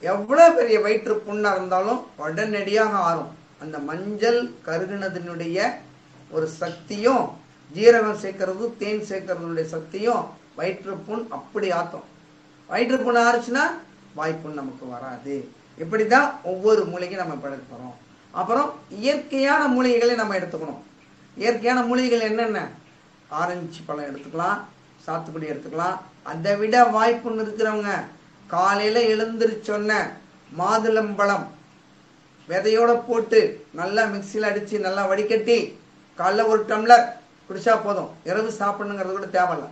எவ்வளோ பெரிய வயிற்று புண்ணாக இருந்தாலும் உடனடியாக ஆறும். அந்த மஞ்சள் கருகுனதனுடைய ஒரு சக்தியும், ஜீரகம் சேர்க்கறது, தேன் சேர்க்கறதுடைய சக்தியும் வயிற்று புண் அப்படி ஆற்றும். வயிற்று புண் ஆறுச்சுன்னா வாய்ப்புண் நமக்கு வராது. இப்படி தான் ஒவ்வொரு மூலிகையும் நம்ம படுக்க போகிறோம். அப்புறம் இயற்கையான மூலிகைகளை நம்ம எடுத்துக்கணும். இயற்கையான மூலிகைகள் என்னென்ன, ஆரஞ்சு பழம் எடுத்துக்கலாம், சாத்துக்குடி எடுத்துக்கலாம். அதை விட வாய்ப்புன்னு இருக்கிறவங்க காலையில் எழுந்திருச்சொன்ன மாதுளம்பழம் விதையோட போட்டு நல்லா மிக்சியில் அடித்து நல்லா வடிகட்டி காலைல 1 டம்ளர் குடிச்சா போதும். இரவு சாப்பிடணுங்கிறது கூட தேவையில்லை.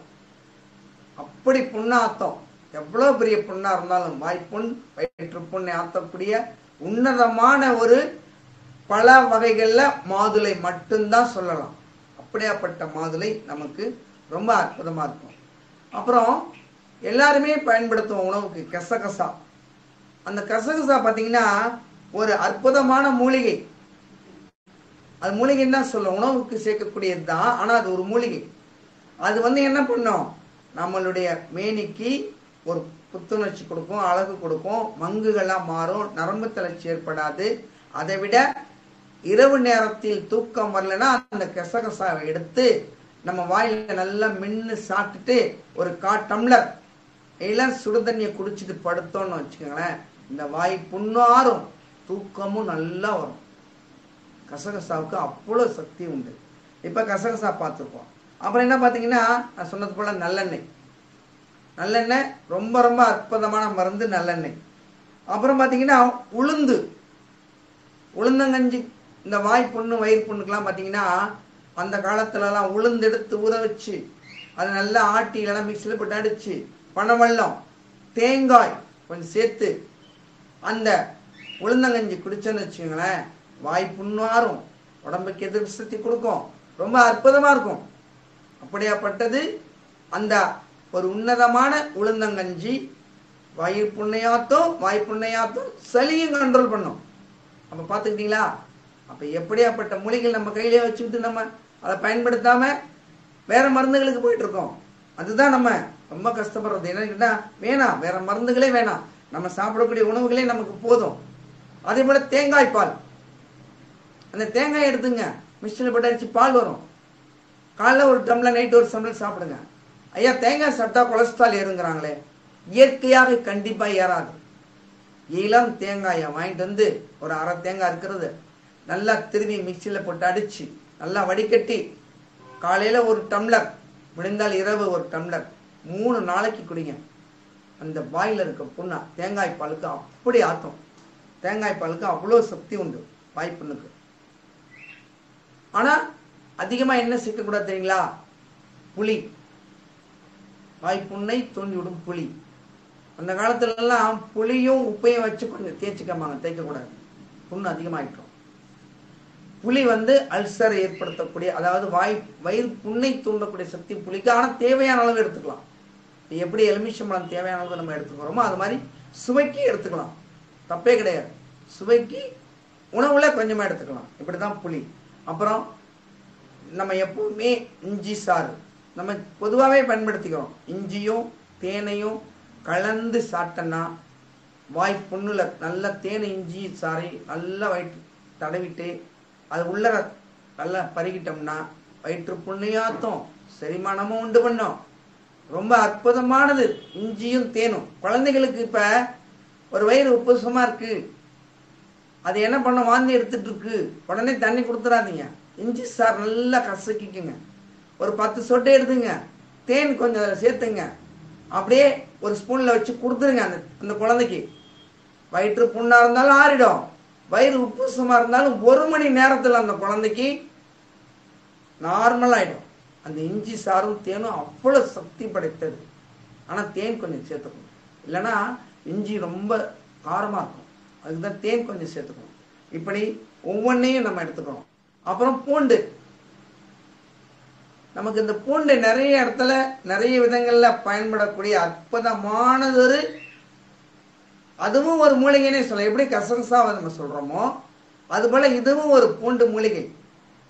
அப்படி புண்ணை ஆத்தம். எவ்வளோ பெரிய புண்ணாக இருந்தாலும் வாய்ப்புண், வயிற்று புண்ணை ஆற்றக்கூடிய உன்னதமான ஒரு பல வகைகளில் மாதுளை மட்டும்தான் சொல்லலாம். அப்படியாப்பட்ட மாதுளை நமக்கு ரொம்ப அற்புதமாக இருக்கும். அப்புறம் எல்லாருமே பயன்படுத்துவோம் உணவுக்கு கசகசா. அந்த கசகசா பார்த்தீங்கன்னா ஒரு அற்புதமான மூலிகை. அது மூலிகைன்னு தான் சொல்ல, உணவுக்கு சேர்க்கக்கூடியது தான், ஆனால் அது ஒரு மூலிகை. அது என்ன பண்ணும், நம்மளுடைய மேனிக்கு ஒரு புத்துணர்ச்சி கொடுக்கும், அழகு கொடுக்கும், மங்குகள்லாம் மாறும், நரம்பு தளர்ச்சி ஏற்படாது. அதை விட இரவு நேரத்தில் தூக்கம் வரலன்னா அந்த கசகசாவை எடுத்து நம்ம வாயில நல்லா மென்னு சாப்பிட்டுட்டு ஒரு டம்ளர் எல்லாம் சுடுதண்ணியை குடிச்சிட்டு படுத்தோம்னு வச்சுக்கோங்களேன், இந்த வாய் புண்ணாரும் தூக்கமும் நல்லா வரும். கசகசாவுக்கு அவ்வளோ சக்தி உண்டு. இப்போ கசகசா பார்த்துருப்போம். அப்புறம் என்ன பார்த்தீங்கன்னா, நான் சொன்னது போல நல்லெண்ணெய். நல்லெண்ணெய் ரொம்ப ரொம்ப அற்புதமான மருந்து நல்லெண்ணெய். அப்புறம் பார்த்தீங்கன்னா உளுந்தங்கஞ்சி. இந்த வாய் புண்ணு வயிறு புண்ணுக்கெல்லாம் பார்த்தீங்கன்னா அந்த காலத்துலலாம் உளுந்து எடுத்து ஊற வச்சு அதை நல்லா ஆட்டி இல்லைன்னா மிக்சியில் போட்டு அடிச்சு பனவெல்லம் தேங்காய் கொஞ்சம் சேர்த்து அந்த உளுந்தங்கஞ்சி குடிச்சோன்னு வச்சுக்கோங்களேன், வாய் புண்ணாரும், உடம்புக்கு எதிர்ப்பு சக்தி கொடுக்கும், ரொம்ப அற்புதமாக இருக்கும். அப்படியாப்பட்டது அந்த ஒரு உன்னதமான உளுந்தங்கஞ்சி வாய் புண்ணையாத்தும் சளியும் கண்ட்ரோல் பண்ணும். அப்போ பார்த்துக்கிட்டீங்களா? அப்போ எப்படியாப்பட்ட மூலிகள் நம்ம கையிலே வச்சுக்கிட்டு நம்ம அதை பயன்படுத்தாம வேற மருந்துகளுக்கு போயிட்டு இருக்கோம். அதுதான் நம்ம ரொம்ப கஷ்டப்படுறது. என்னன்னா வேணாம், வேற மருந்துகளே வேணாம், நம்ம சாப்பிடக்கூடிய உணவுகளே நமக்கு போதும். அதே போல தேங்காய் பால். அந்த தேங்காய் எடுத்துங்க, மிஷினில் போட்டு அடிச்சு பால் வரும். காலைல ஒரு டம்ளர், நைட் ஒரு டம்ளர் சாப்பிடுங்க. ஐயா தேங்காய் சாப்பிட்டா கொலஸ்ட்ரால் ஏறுங்கிறாங்களே, இயற்கையாக கண்டிப்பா ஏறாது. இளம் தேங்காயை வாங்கிட்டு வந்து ஒரு அரை தேங்காய் இருக்கிறது நல்லா திரும்பி மிக்சியில் போட்டு அடிச்சு நல்லா வடிகட்டி காலையில ஒரு டம்ளர், முடிந்தால் இரவு ஒரு டம்ளர், 3 நாளைக்கு குடிங்க. அந்த வாயில இருக்க புண்ணா தேங்காய் பாலுக்கு அப்படி ஆற்றும். தேங்காய் பாலுக்கு அவ்வளோ சக்தி உண்டு வாய் புண்ணுக்கு. ஆனா அதிகமா என்ன சேர்க்கக்கூடாது தெரியுங்களா? புளி. வாய்ப்புண்ணை தூண்டிவிடும் புளி. அந்த காலத்துல எல்லாம் புளியும் உப்பையும் வச்சு கொஞ்சம் தேய்ச்சிக்கமாங்க, தேய்க்கக்கூடாது, புண்ணு அதிகமாயிட்டோம். புளி அல்சரை ஏற்படுத்தக்கூடிய, அதாவது வயிறு புண்ணை தூண்டக்கூடிய சக்தி புளிக்கு. ஆனால் தேவையான அளவு எடுத்துக்கலாம். எப்படி எலுமிச்சம்பழம் தேவையான அளவு நம்ம எடுத்துக்கிறோமோ அது மாதிரி சுவைக்கு எடுத்துக்கலாம், தப்பே கிடையாது. சுவைக்கு உணவுல கொஞ்சமா எடுத்துக்கலாம். இப்படிதான் புளி. அப்புறம் நம்ம எப்பவுமே இஞ்சி சாறு நம்ம பொதுவாகவே பயன்படுத்திக்கிறோம். இஞ்சியும் தேனையும் கலந்து சாப்பிட்டோன்னா வாய் புண்ணுல நல்ல தேனை இஞ்சி சாறை நல்லா வயிற்று தடவிட்டு அது உள்ளர நல்லா பருகிட்டோம்னா வயிற்று புண்ணையாத்தும் செரிமானமும் உண்டு பண்ணும். ரொம்ப அற்புதமானது இஞ்சியும் தேனும். குழந்தைகளுக்கு இப்ப ஒரு வயிறு உப்புசமா இருக்கு, அது என்ன பண்ண, வாந்தி எடுத்துட்டு இருக்கு, உடனே தண்ணி கொடுத்துடாதீங்க. இஞ்சி சார் நல்லா கசக்கிக்குங்க, ஒரு 10 சொட்டை எடுத்துங்க, தேன் கொஞ்சம் சேர்த்துங்க, அப்படியே ஒரு ஸ்பூன்ல வச்சு கொடுத்துருங்க அந்த குழந்தைக்கு. வயிற்று புண்ணா இருந்தாலும் ஆறிடும், வயிறு உப்புசமா இருந்தாலும் 1 மணி நேரத்தில் அந்த குழந்தைக்கு நார்மல் ஆயிடும். அந்த இஞ்சி சாரும் தேனும் அவ்வளவு சக்தி படைத்தது. ஆனா தேன் கொஞ்சம் சேர்த்துக்கணும், இல்லைன்னா இஞ்சி ரொம்ப காரமா இருக்கும், அதுக்குதான் தேன் கொஞ்சம் சேர்த்துக்கணும். இப்படி ஒவ்வொன்றையும் நம்ம எடுத்துக்கணும். அப்புறம் பூண்டு. நமக்கு இந்த பூண்டு நிறைய இடத்துல நிறைய விதங்கள்ல பயன்படக்கூடிய அற்புதமானது. அதுவும் ஒரு மூலிகைன்னே சொல்ல, எப்படி கசகசாவை நம்ம சொல்றோமோ அது போல இதுவும் ஒரு பூண்டு மூலிகை.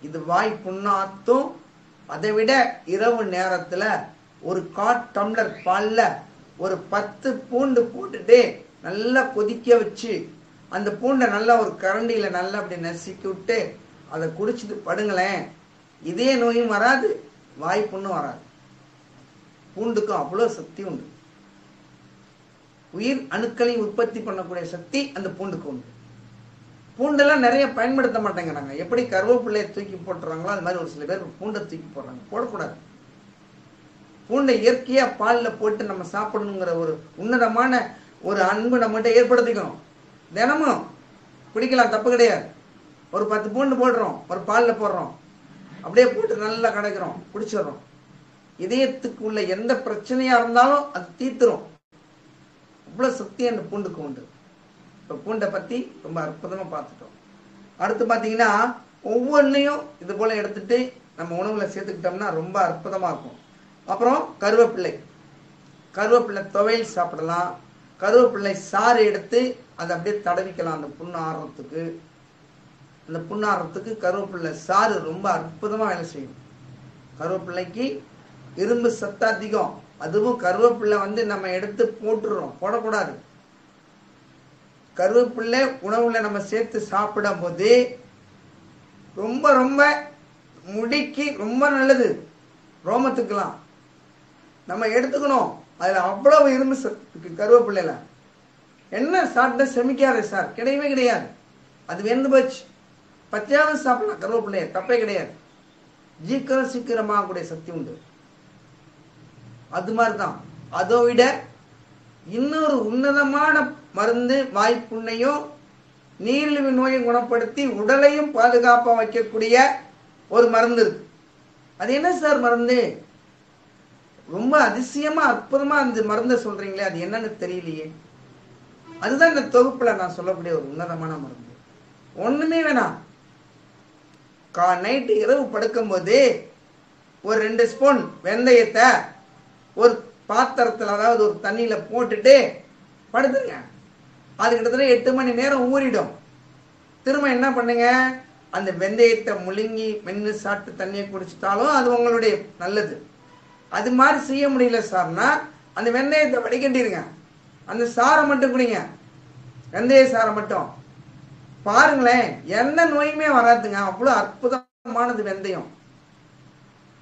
இது வாய் புண்ணாத்தும். அதை விட இரவு நேரத்துல ஒரு 1/4 டம்ளர் பால்ல ஒரு 10 பூண்டு போட்டுட்டு நல்லா கொதிக்க வச்சு அந்த பூண்டை நல்லா ஒரு கரண்டியில நல்லா அப்படி நசுக்கி விட்டு அதை குடிச்சிட்டு படுங்களேன், இதே நோயும் வராது, வாய் புண்ணும் வராது. பூண்டுக்கும் அவ்வளோ சக்தி உண்டு. உயிர் அணுக்களை உற்பத்தி பண்ணக்கூடிய சக்தி அந்த பூண்டுக்கு உண்டு. பூண்டெல்லாம் நிறைய பயன்படுத்த மாட்டேங்கிறாங்க. எப்படி கருவேப்பிள்ளையை தூக்கி போட்டுறாங்களோ அது மாதிரி ஒரு சில பேர் பூண்டை தூக்கி போடுறாங்க. போடக்கூடாது. பூண்டை இயற்கையா பாலில் போட்டு நம்ம சாப்பிடணுங்கிற ஒரு உன்னதமான ஒரு அன்பு நம்மகிட்ட ஏற்படுத்திக்கணும். தினமும் குடிக்கலாம், தப்பு கிடையாது. ஒரு 10 பூண்டு போடுறோம், ஒரு பாலில் போடுறோம், அப்படியே போட்டு நல்லா கடைக்கிறோம், குடிச்சிடறோம். இதயத்துக்கு உள்ள எந்த பிரச்சனையா இருந்தாலும் அது தீர்த்துரும். அவ்வளவு சக்தி அந்த பூண்டுக்கு உண்டு. இப்ப பூண்டை பத்தி ரொம்ப அற்புதமா பார்த்துட்டோம். அடுத்து பாத்தீங்கன்னா ஒவ்வொன்றையும் இது போல எடுத்துட்டு நம்ம உணவுல சேர்த்துக்கிட்டோம்னா ரொம்ப அற்புதமா இருக்கும். அப்புறம் கருவேப்பிள்ளை. கருவேப்பிள்ளை துவையல் சாப்பிடலாம். கருவேப்பிள்ளை சாறு எடுத்து அதை அப்படியே தடவிக்கலாம் அந்த புண்ணு ஆறுறதுக்கு. அந்த புண்ணாறத்துக்கு கருவேப்பிள்ளை சாறு ரொம்ப அற்புதமா வேலை செய்யும். கருவேப்பிள்ளைக்கு இரும்பு சத்து அதிகம். அதுவும் கருவேப்பிள்ளை நம்ம எடுத்து போட்டுறோம், போடக்கூடாது. கருவேப்பிள்ளை உணவுல நம்ம சேர்த்து சாப்பிடும் போது ரொம்ப ரொம்ப முடிக்கு ரொம்ப நல்லது. ரோமத்துக்கெல்லாம் நம்ம எடுத்துக்கணும். அதில் அவ்வளவு இரும்பு சத்து கருவேப்பிள்ளையில. என்ன சாப்பிட்டா செமிக்காது சார்? கிடையவே கிடையாது. அது வெந்து போச்சு. பச்சையாவது சாப்பிடலாம் கருவேப்பிள்ளைய, தப்பே கிடையாது. சீக்கிரமாக கூடிய சக்தி உண்டு. அது மாதிரிதான். அதை விட இன்னொரு உன்னதமான மருந்து வாய்ப்புண்ணையும் நீரிழிவு நோயை குணப்படுத்தி உடலையும் பாதுகாப்பாக வைக்கக்கூடிய ஒரு மருந்து இருக்கு. அது என்ன சார் மருந்து? ரொம்ப அதிசயமா அற்புதமா அந்த மருந்தை சொல்றீங்களே, அது என்னன்னு தெரியலையே. அதுதான் இந்த தொகுப்புல நான் சொல்லக்கூடிய ஒரு உன்னதமான மருந்து. ஒண்ணுமே வேணாம். நைட்டு இரவு படுக்கும் போது ஒரு 2 ஸ்பூன் வெந்தயத்தை ஒரு பாத்திரத்தில், அதாவது ஒரு தண்ணியில போட்டுட்டு படுத்துருங்க. அது கிட்டத்தட்ட 8 மணி நேரம் ஊறிடும். திரும்ப என்ன பண்ணுங்க, அந்த வெந்தயத்தை முழுங்கி மென்று சாப்பிட்டு தண்ணியை குடிச்சிட்டாலும் அது உங்களுடைய நல்லது. அது மாதிரி செய்ய முடியல சார்னா அந்த வெந்தயத்தை வடிகட்டிருங்க. அந்த சாரை மட்டும் குடிங்க, வெந்தய சாரை மட்டும். பாருங்களேன், எந்த நோயுமே வராதுங்க. அவ்வளவு அற்புதமானது வெந்தயம்.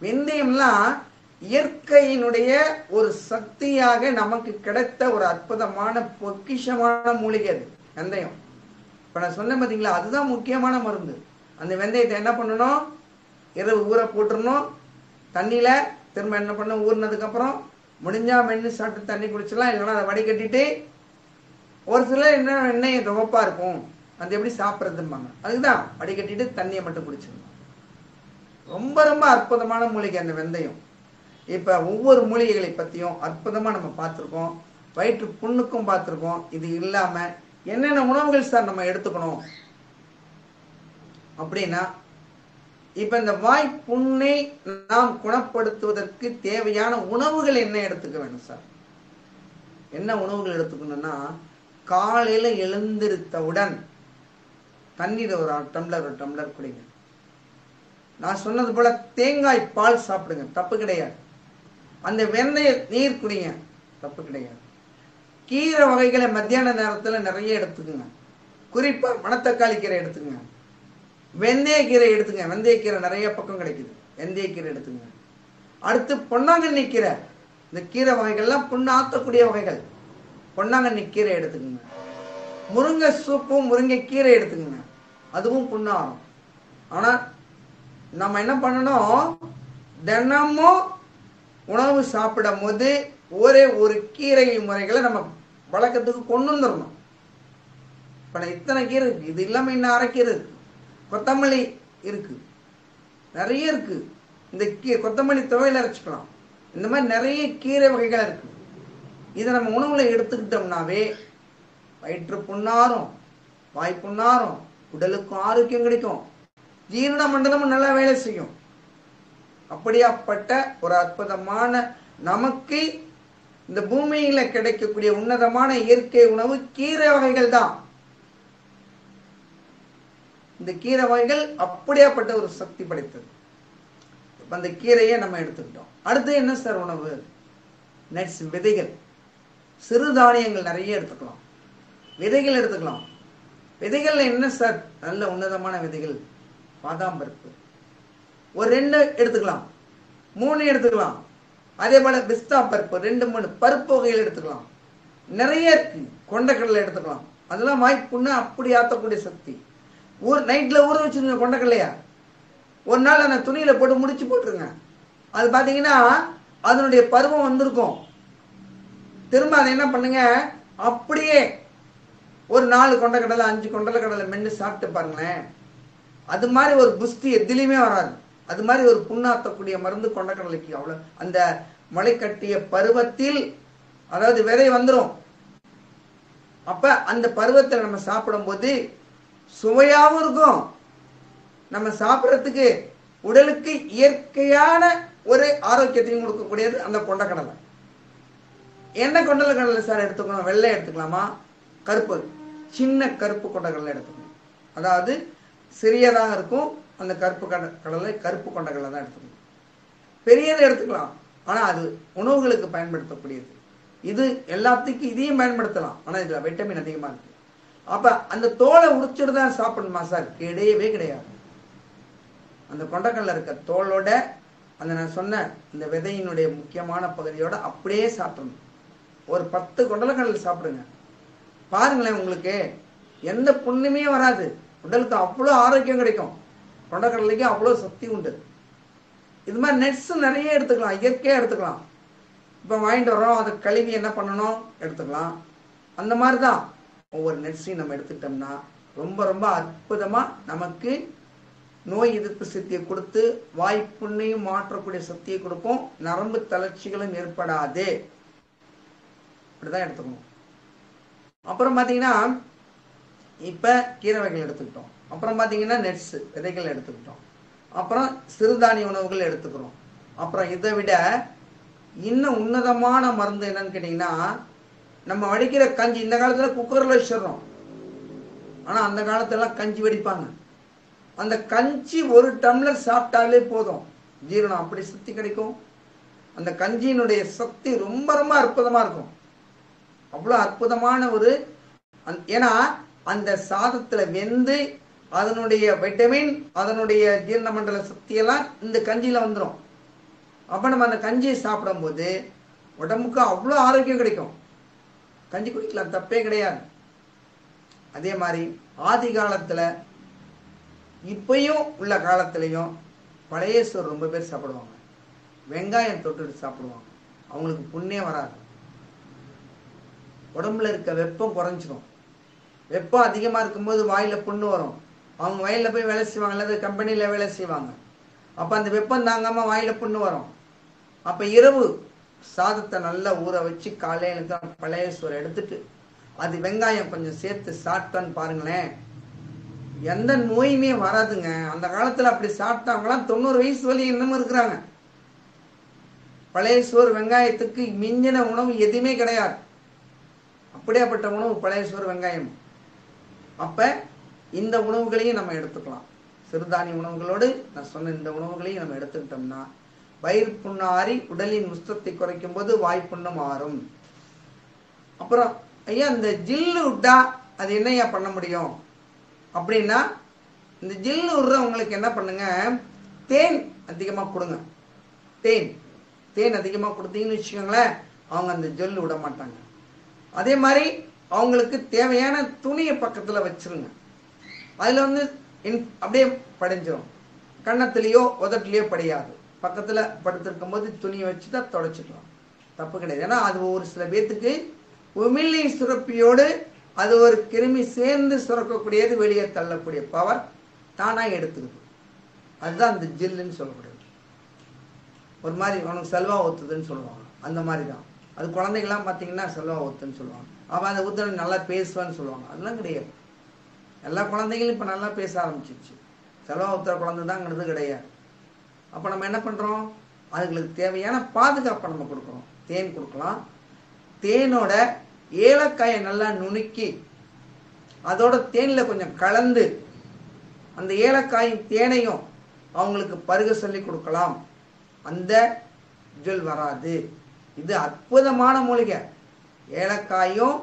வெந்தயம்லாம் இயற்கையினுடைய ஒரு சக்தியாக நமக்கு கிடைத்த ஒரு அற்புதமான பொக்கிஷமான மூலிகை அது வெந்தயம். இப்ப நான் சொன்னேன் பார்த்தீங்களா, அதுதான் முக்கியமான மருந்து. அந்த வெந்தயத்தை என்ன பண்ணணும், இரவு ஊற போட்டுடணும் தண்ணியில. திரும்ப என்ன பண்ண, ஊறினதுக்கு அப்புறம் முடிஞ்சா மென்று சாப்பிட்டு தண்ணி குடிச்சிடலாம். இல்லைன்னா அதை வடிகட்டிட்டு, ஒரு சிலர் என்ன எண்ணெய் துவப்பா இருக்கும், அது எப்படி சாப்பிட்றதும்பாங்க. அதுதான் வடிகட்டிட்டு தண்ணியை மட்டும் குடிச்சிடணும். ரொம்ப ரொம்ப அற்புதமான மூலிகை அந்த வெந்தயம். இப்ப ஒவ்வொரு மூலிகைகளை பத்தியும் அற்புதமா நம்ம பார்த்திருக்கோம். வயிற்று புண்ணுக்கும் பார்த்திருக்கோம். இது இல்லாம என்னென்ன உணவுகள் சார் நம்ம எடுத்துக்கணும் அப்படின்னா, இப்ப இந்த வாய் புண்ணை நாம் குணப்படுத்துவதற்கு தேவையான உணவுகள் என்ன எடுத்துக்க வேணும் சார்? என்ன உணவுகள் எடுத்துக்கணும்னா, காலையில எழுந்திருத்தவுடன் தண்ணீர் ஒரு டம்ளர் குடிங்க. நான் சொன்னது போல தேங்காய் பால் சாப்பிடுங்க, தப்பு கிடையாது. அந்த வெந்தய நீர் குடிங்க, தப்பு கிடையாது. கீரை வகைகளை மத்தியான நேரத்தில் நிறைய எடுத்துக்குங்க. குறிப்பா மணத்தக்காளி கீரை எடுத்துக்கங்க, வெந்தய கீரை எடுத்துங்க. வெந்தய கீரை நிறைய பக்கம் கிடைக்குது, வெந்தய கீரை எடுத்துங்க. அடுத்து பொன்னாங்கண்ணி கீரை. இந்த கீரை வகைகள்லாம் புண்ணு ஆத்தக்கூடிய வகைகள். பொன்னாங்கண்ணி கீரை எடுத்துக்கங்க. முருங்கை சூப்பும் முருங்கை கீரை எடுத்துக்கங்க, அதுவும் புண்ணு ஆகும். ஆனா நம்ம என்ன பண்ணணும், தினமும் உணவு சாப்பிடும் போது ஒரே ஒரு கீரை முறைகளை நம்ம வழக்கத்துக்கு கொண்டு வந்துடணும். இப்ப இத்தனை கீரை இருக்கு, இது இல்லாம இன்னும் அரைக்கீரை இருக்கு, கொத்தமல்லி இருக்கு, நிறைய இருக்கு. இந்த கொத்தமல்லி துவையில அரைச்சிக்கலாம். இந்த மாதிரி நிறைய கீரை வகைகள் இருக்கு. இதை நம்ம உணவுல எடுத்துக்கிட்டோம்னாவே வயிற்று புண்ணாரும், வாய் புண்ணாரும், உடலுக்கும் ஆரோக்கியம் கிடைக்கும், ஜீரண மண்டலமும் நல்லா வேலை செய்யும். அப்படியாப்பட்ட ஒரு அற்புதமான நமக்கு இந்த பூமியில கிடைக்கக்கூடிய உன்னதமான இயற்கை உணவு கீரை வகைகள் தான். இந்த கீரை வகைகள் அப்படியாப்பட்ட ஒரு சக்தி படைத்தது. அந்த கீரையை நம்ம எடுத்துக்கிட்டோம். அடுத்து என்ன சார் உணவு? நட்ஸ், விதைகள், சிறுதானியங்கள் நிறைய எடுத்துக்கலாம், விதைகள் எடுத்துக்கலாம். விதைகள்ல என்ன சார் நல்ல உன்னதமான விதைகள்? பாதாம் பருப்பு ஒரு 2 எடுத்துக்கலாம், 3 எடுத்துக்கலாம். அதே போல பிஸ்தா பருப்பு 2, 3 பருப்பு வகைகள் எடுத்துக்கலாம். நிறைய இருக்கு. கொண்டக்கடலை எடுத்துக்கலாம், அதெல்லாம் வாய்ப்புண்ணு அப்படி ஆத்தக்கூடிய சக்தி. நைட்ல ஊற வச்சிருங்க கொண்டக்கடலையா, ஒரு நாள் அந்த துணியில போட்டு முடிச்சு போட்டுருங்க. அது பாத்தீங்கன்னா அதனுடைய பருவம் வந்திருக்கும். திரும்ப அதை என்ன பண்ணுங்க, அப்படியே ஒரு 4 கொண்டக்கடலை 5 கொண்டக்கடலை மென்று சாப்பிட்டு பாருங்களேன். அது மாதிரி ஒரு புஷ்டி எதிலையுமே வராது. அது மாதிரி ஒரு புண்ணாத்தக்கூடிய மருந்து கொண்டக்கடலைக்கு. அவ்வளவு அந்த முளை கட்டிய பருவத்தில், அதாவது விதை வந்துடும். அப்ப அந்த பருவத்தை நம்ம சாப்பிடும் போது சுவையாகவும் இருக்கும். நம்ம சாப்பிட்றதுக்கு உடலுக்கு இயற்கையான ஒரு ஆரோக்கியத்தையும் கொடுக்கக்கூடியது அந்த கொண்டக்கடலை. என்ன கொண்டக்கடலை சார் எடுத்துக்கணும்? வெள்ளை எடுத்துக்கலாமா, கருப்பு, சின்ன கருப்பு கொண்டக்கடலை எடுத்துக்கணும். அதாவது சிறியதாக இருக்கும் அந்த கருப்பு கடலை, கருப்பு கொண்டக்கடலை தான் எடுத்துக்கணும். பெரியதை எடுத்துக்கலாம், ஆனா அது உணவுகளுக்கு பயன்படுத்தக்கூடியது. இது எல்லாத்துக்கும் இதையும் பயன்படுத்தலாம், ஆனா இதுல வைட்டமின் அதிகமா இருக்கு. அப்ப அந்த தோலை உரிச்சுட்டு தான் சாப்பிடணுமா சார்? கிடையவே கிடையாது. அந்த கொண்டக்கடலை இருக்க தோலோட அந்த நான் சொன்ன இந்த விதையினுடைய முக்கியமான பகுதியோட அப்படியே சாப்பிடணும். ஒரு 10 கொண்டக்கடலை சாப்பிடுங்க, பாருங்களேன், உங்களுக்கு எந்த புண்ணுமே வராது. உடலுக்கு அவ்வளோ ஆரோக்கியம் கிடைக்கும். கொண்டக்கடலைக்கு அவ்வளோ சக்தி உண்டு. இது மாதிரி நட்ஸ் நிறைய எடுத்துக்கலாம், இயற்கையாக எடுத்துக்கலாம். இப்போ வாங்கிட்டு வரோம், அதை கழுவி என்ன பண்ணணும் எடுத்துக்கலாம். அந்த மாதிரி தான் ஒவ்வொரு நட்ஸையும் நம்ம எடுத்துக்கிட்டோம்னா ரொம்ப ரொம்ப அற்புதமாக நமக்கு நோய் எதிர்ப்பு சக்தியை கொடுத்து வாய்ப்புண்ணையும் மாற்றக்கூடிய சக்தியை கொடுக்கும். நரம்பு தளர்ச்சிகளும் ஏற்படாது. இப்படிதான் எடுத்துக்கணும். அப்புறம் பார்த்தீங்கன்னா இப்போ கீரை வகைகள் எடுத்துக்கிட்டோம். அப்புறம் பார்த்தீங்கன்னா நட்ஸு விதைகள் எடுத்துக்கிட்டோம். அப்புறம் சிறுதானிய உணவுகள் எடுத்துக்கிறோம். அப்புறம் இதை விட இன்னும் உன்னதமான மருந்து என்னன்னு கேட்டிங்கன்னா, நம்ம வடிக்கிற கஞ்சி. இந்த காலத்தில் குக்கரில் வச்சிடுறோம், ஆனால் அந்த காலத்திலலாம் கஞ்சி வடிப்பாங்க. அந்த கஞ்சி ஒரு டம்ளர் சாப்பிட்டாலே போதும், ஜீரணம் அப்படி சக்தி கிடைக்கும். அந்த கஞ்சியினுடைய சக்தி ரொம்ப ரொம்ப அற்புதமாக இருக்கும். அவ்வளோ அற்புதமான ஒரு ஏன்னா அந்த சாதத்தில் வெந்து அதனுடைய வைட்டமின், அதனுடைய ஜீரண மண்டல சக்தியெல்லாம் இந்த கஞ்சியில் வந்துடும். அப்போ நம்ம அந்த கஞ்சியை சாப்பிடும்போது உடம்புக்கு அவ்வளோ ஆரோக்கியம் கிடைக்கும். கஞ்சி குடிக்கலாம், தப்பே கிடையாது. அதே மாதிரி ஆதி காலத்தில் இப்பயும் உள்ள காலத்திலையும் பழைய சோறு ரொம்ப பேர் சாப்பிடுவாங்க. வெங்காயம் தொட்டுட்டு சாப்பிடுவாங்க. அவங்களுக்கு புண்ணே வராது. உடம்புல இருக்க வெப்பம் குறைஞ்சிடும். வெப்பம் அதிகமாக இருக்கும்போது வாயில் புண்ணு வரும். அவங்க வயலில் போய் வேலை செய்வாங்க, அல்லது கம்பெனியில் வேலை செய்வாங்க. அப்போ அந்த வெப்பம் தாங்காமல் வாயில் புண்ணு வரும். அப்போ இரவு சாதத்தை நல்லா ஊற வச்சு காலையில் தான் பழைய சோறு எடுத்துட்டு அது வெங்காயம் கொஞ்சம் சேர்த்து சாப்பிட்டான்னு பாருங்களேன், எந்த நோயுமே வராதுங்க. அந்த காலத்தில் அப்படி சாப்பிட்டாங்களாம் 90 வயசு வலி இன்னமும் இருக்கிறாங்க. பழைய சோறு வெங்காயத்துக்கு மிஞ்சின உணவு எதுவுமே கிடையாது. அப்படியாப்பட்ட உணவு பழைய சோறு வெங்காயம். அப்போ இந்த உணவுகளையும் நம்ம எடுத்துக்கலாம். சிறுதானிய உணவுகளோடு நான் சொன்ன இந்த உணவுகளையும் நம்ம எடுத்துக்கிட்டோம்னா வயிறு புண்ணு ஆறி உடலின் உஷ்ணத்தை குறைக்கும் போது வாய்ப்புண்ணு மாறும். அப்புறம் ஐயா இந்த ஜில்லு விட்டா அது என்னையா பண்ண முடியும் அப்படின்னா, இந்த ஜில்லு விடுறவங்களுக்கு என்ன பண்ணுங்க, தேன் அதிகமாக கொடுங்க. தேன் அதிகமாக கொடுத்தீங்கன்னு வச்சுக்கோங்களேன், அவங்க அந்த ஜெல்லு விட மாட்டாங்க. அதே மாதிரி அவங்களுக்கு தேவையான துணியை பக்கத்தில் வச்சிருங்க. அதில் வந்து அப்படியே படிஞ்சிடும். கன்னத்துலேயோ உதட்டுலையோ படியாது. பக்கத்தில் படுத்திருக்கும் போது துணியை வச்சு தான் தொடச்சிக்கலாம், தப்பு கிடையாது. ஏன்னா அது ஒரு சில பேர்த்துக்கு உமிழ்நீர் சுரப்பியோடு அது ஒரு கிருமி சேர்ந்து சுரக்கக்கூடியது, வெளியே தள்ளக்கூடிய பவர் தானாக எடுத்துக்குது. அதுதான் அந்த ஜில்லுன்னு சொல்லக்கூடியது. ஒரு மாதிரி அவனுக்கு செல்வா ஊற்றுதுன்னு சொல்லுவாங்க, அந்த மாதிரி தான். அது குழந்தைகள்லாம் பார்த்தீங்கன்னா செல்வா ஊற்றுன்னு சொல்லுவாங்க. அவன் அந்த ஊற்றுன்னு நல்லா பேசுவான்னு சொல்லுவாங்க. அதெல்லாம் கிடையாது. எல்லா குழந்தைகளும் இப்போ நல்லா பேச ஆரம்பிச்சிச்சு. செல்வா ஊற்றுற குழந்தை தாங்கிறது கிடையாது. அப்போ நம்ம என்ன பண்ணுறோம், அதுங்களுக்கு தேவையான பாதுகாப்பை நம்ம கொடுக்குறோம். தேன் கொடுக்கலாம். தேனோட ஏலக்காயை நல்லா நுணுக்கி அதோட தேனில் கொஞ்சம் கலந்து அந்த ஏலக்காயும் தேனையும் அவங்களுக்கு பருக சொல்லி கொடுக்கலாம். அந்த ஜெல் வராது. இது அற்புதமான மூலிகை. ஏலக்காயும்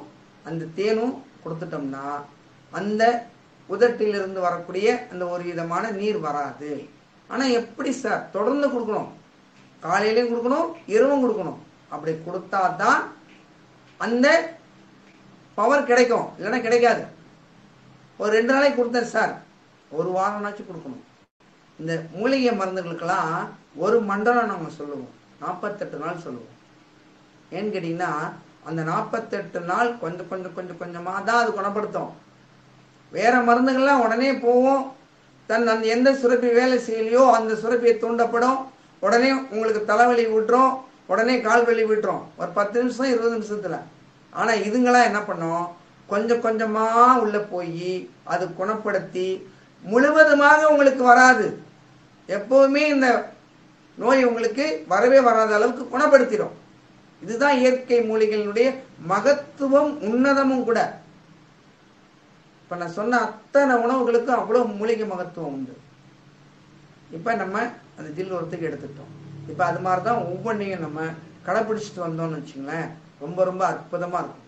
அந்த தேனும் கொடுத்துட்டோம்னா அந்த உதட்டிலிருந்து வரக்கூடிய அந்த ஒரு விதமான நீர் வராது. ஆனால் எப்படி சார், தொடர்ந்து கொடுக்கணும். காலையிலையும் கொடுக்கணும், இரவும் கொடுக்கணும். அப்படி கொடுத்தா தான் அந்த பவர் கிடைக்கும், இல்லைன்னா கிடைக்காது. ஒரு 2 நாளைக்கு கொடுத்தேன் சார், ஒரு வாரம்னாச்சும் கொடுக்கணும். இந்த மூலிகை மருந்துகளுக்கெல்லாம் ஒரு மண்டலம் நாங்கள் சொல்லுவோம், 48 நாள் சொல்லுவோம். ஏன்னு கேட்டிங்கன்னா அந்த 48 நாள் கொஞ்சம் கொஞ்சம் கொஞ்சம் கொஞ்சமாக தான் அது குணப்படுத்தும். வேறு மருந்துகள்லாம் உடனே போவோம், அந்த எந்த சுரப்பி வேலை செய்யலையோ அந்த சுரப்பியை தூண்டப்படும், உடனே உங்களுக்கு தலைவலி விட்டுரும், உடனே கால் வலி விட்டுரும், ஒரு 10 நிமிஷம் 20 நிமிஷத்தில். ஆனால் இதுங்களாம் என்ன பண்ணோம், கொஞ்சம் கொஞ்சமாக உள்ளே போய் அது குணப்படுத்தி முழுவதுமாக உங்களுக்கு வராது. எப்போவுமே இந்த நோய் உங்களுக்கு வரவே வராத அளவுக்கு குணப்படுத்திடும். இதுதான் இயற்கை மூலிகைகளுடைய மகத்துவம், உன்னதமும் கூட. இப்போ நான் சொன்ன அத்தனை உணவுகளுக்கும் அவ்வளோ மூலிகை மகத்துவம் உண்டு. இப்போ நம்ம அந்த ஜில் ஒருத்துக்கு எடுத்துக்கிட்டோம். இப்போ அது மாதிரி தான் ஒவ்வொன்றையும் நம்ம கடைப்பிடிச்சிட்டு வந்தோம்னு வச்சுங்களேன், ரொம்ப ரொம்ப அற்புதமாக இருக்கும்.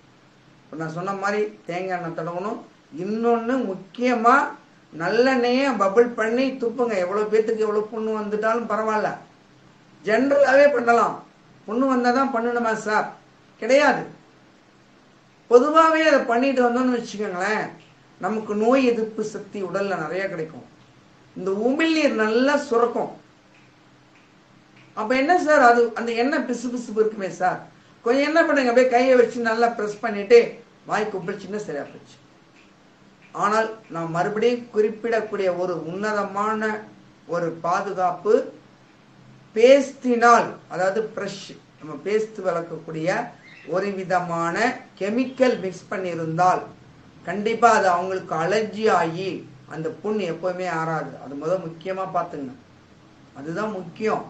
இப்போ நான் சொன்ன மாதிரி தேங்காய் எண்ணெய் தடவணும். இன்னொன்று முக்கியமாக நல்லெண்ணெயை பபிள் பண்ணி துப்புங்க. எவ்வளோ பேத்துக்கு எவ்வளோ புண்ணு வந்துட்டாலும் பரவாயில்ல, ஜென்ரலாகவே பண்ணலாம். புண்ணு வந்தால் தான் பண்ணணுமா சார்? கிடையாது. பொதுவாகவே அதை பண்ணிட்டு வந்தோம்னு வச்சுக்கோங்களேன், நமக்கு நோய் எதிர்ப்பு சக்தி உடல்ல நிறைய கிடைக்கும். இந்த உமிழ்நீர் நல்லா சுரக்கும். அப்ப என்ன சார், அது அந்த எண்ணெய் பிசு பிசுப்பு இருக்குமே சார், கொஞ்சம் என்ன பண்ணுங்க, அப்படியே கையை வச்சு நல்லா ப்ரெஸ் பண்ணிட்டு வாய் குப்பிச்சின்னு சரியா போச்சு. ஆனால் நாம் மறுபடியும் குறிப்பிடக்கூடிய ஒரு உன்னதமான ஒரு பாதுகாப்பு பேஸ்டினால், அதாவது பிரஷ், நம்ம பேஸ்ட் வளர்க்கக்கூடிய ஒரு விதமான கெமிக்கல் மிக்ஸ் பண்ணியிருந்தால் கண்டிப்பா அது அவங்களுக்கு அலர்ஜி ஆகி அந்த புண் எப்பவுமே ஆறாது. அது முதல் முக்கியமா பார்த்துங்க, அதுதான் முக்கியம்.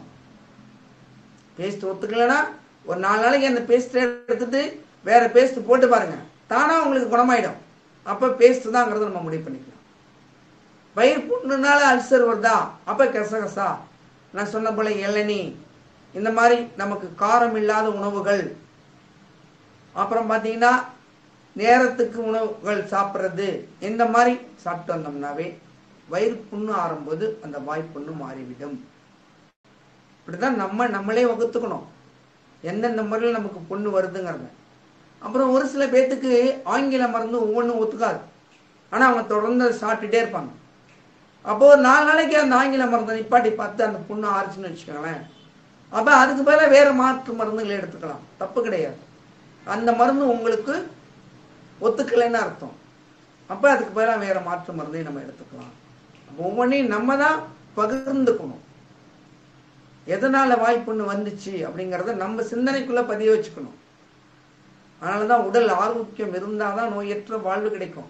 பேஸ்ட் ஒத்துக்கலன்னா ஒரு 4 நாளைக்கு அந்த பேஸ்ட் எடுத்துட்டு வேற பேஸ்ட் போட்டு பாருங்க, தானா உங்களுக்கு குணமாயிடும். அப்ப பேஸ்ட் தான்ங்கிறத நம்ம முடிவு பண்ணிக்கலாம். வயிறு புண்ணுனால அல்சர் வருதா, அப்ப கசகசா, நான் சொன்ன போல இளநீ, இந்த மாதிரி நமக்கு காரம் இல்லாத உணவுகள், அப்புறம் பார்த்தீங்கன்னா நேரத்துக்கு உணவுகள் சாப்பிட்றது, இந்த மாதிரி சாப்பிட்டு வந்தோம்னாவே வயிறு புண்ணு ஆறும்போது அந்த வாய்ப்புண்ணு மாறிவிடும். இப்படிதான் நம்மளே வகுத்துக்கணும் எந்தெந்த முறையில் நமக்கு புண்ணு வருதுங்கிறத. அப்புறம் ஒரு சில பேர்த்துக்கு ஆங்கில மருந்து ஒவ்வொன்றும் ஒத்துக்காது, ஆனால் அவங்க தொடர்ந்து அதை சாப்பிட்டுட்டே இருப்பாங்க. அப்போ ஒரு 4 நாளைக்கு அந்த ஆங்கில மருந்தை நிப்பாட்டி பார்த்து அந்த புண்ணு ஆறுச்சுன்னு வச்சுக்கோங்களேன், அப்போ அதுக்கு பதிலாக வேற மாற்று மருந்துகளை எடுத்துக்கலாம், தப்பு கிடையாது. அந்த மருந்து உங்களுக்கு ஒத்துக்கலைன்னு அர்த்தம், அப்போ அதுக்கு பதிலாக வேற மாற்று மருந்தை நம்ம எடுத்துக்கலாம். ஒவ்வொன்றையும் நம்ம தான் பகிர்ந்துக்கணும். எதனால வாய்ப்புண்ணு வந்துச்சு அப்படிங்கிறத நம்ம சிந்தனைக்குள்ள பதிய வச்சுக்கணும். அதனாலதான் உடல் ஆரோக்கியம் இருந்தாதான் நோயற்ற வாழ்வு கிடைக்கும்.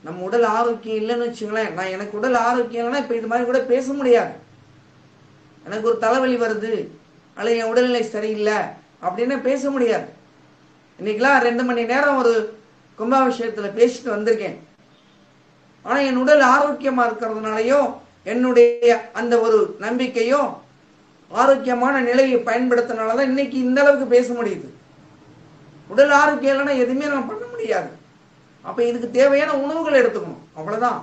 நம்ம உடல் ஆரோக்கியம் இல்லைன்னு வச்சுங்களேன், நான் எனக்கு உடல் ஆரோக்கியம் இல்லைன்னா இப்ப இது மாதிரி கூட பேச முடியாது. எனக்கு ஒரு தலைவலி வருது அல்லது என் உடல்நிலை சரியில்லை அப்படின்னு பேச முடியாது. இன்னைக்கெல்லாம் 2 மணி நேரம் ஒரு கும்பாபிஷேகத்துல பேசிட்டு வந்திருக்கேன். ஆனா என் உடல் ஆரோக்கியமா இருக்கிறதுனாலயோ என்னுடைய அந்த ஒரு நம்பிக்கையோ ஆரோக்கியமான நிலையை பயன்படுத்தினாலதான் இன்னைக்கு இந்த அளவுக்கு பேச முடியுது. உடல் ஆரோக்கியம் இல்லைன்னா எதுவுமே நம்ம பண்ண முடியாது. அப்ப இதுக்கு தேவையான உணவுகளை எடுத்துக்கணும், அவ்வளவுதான்.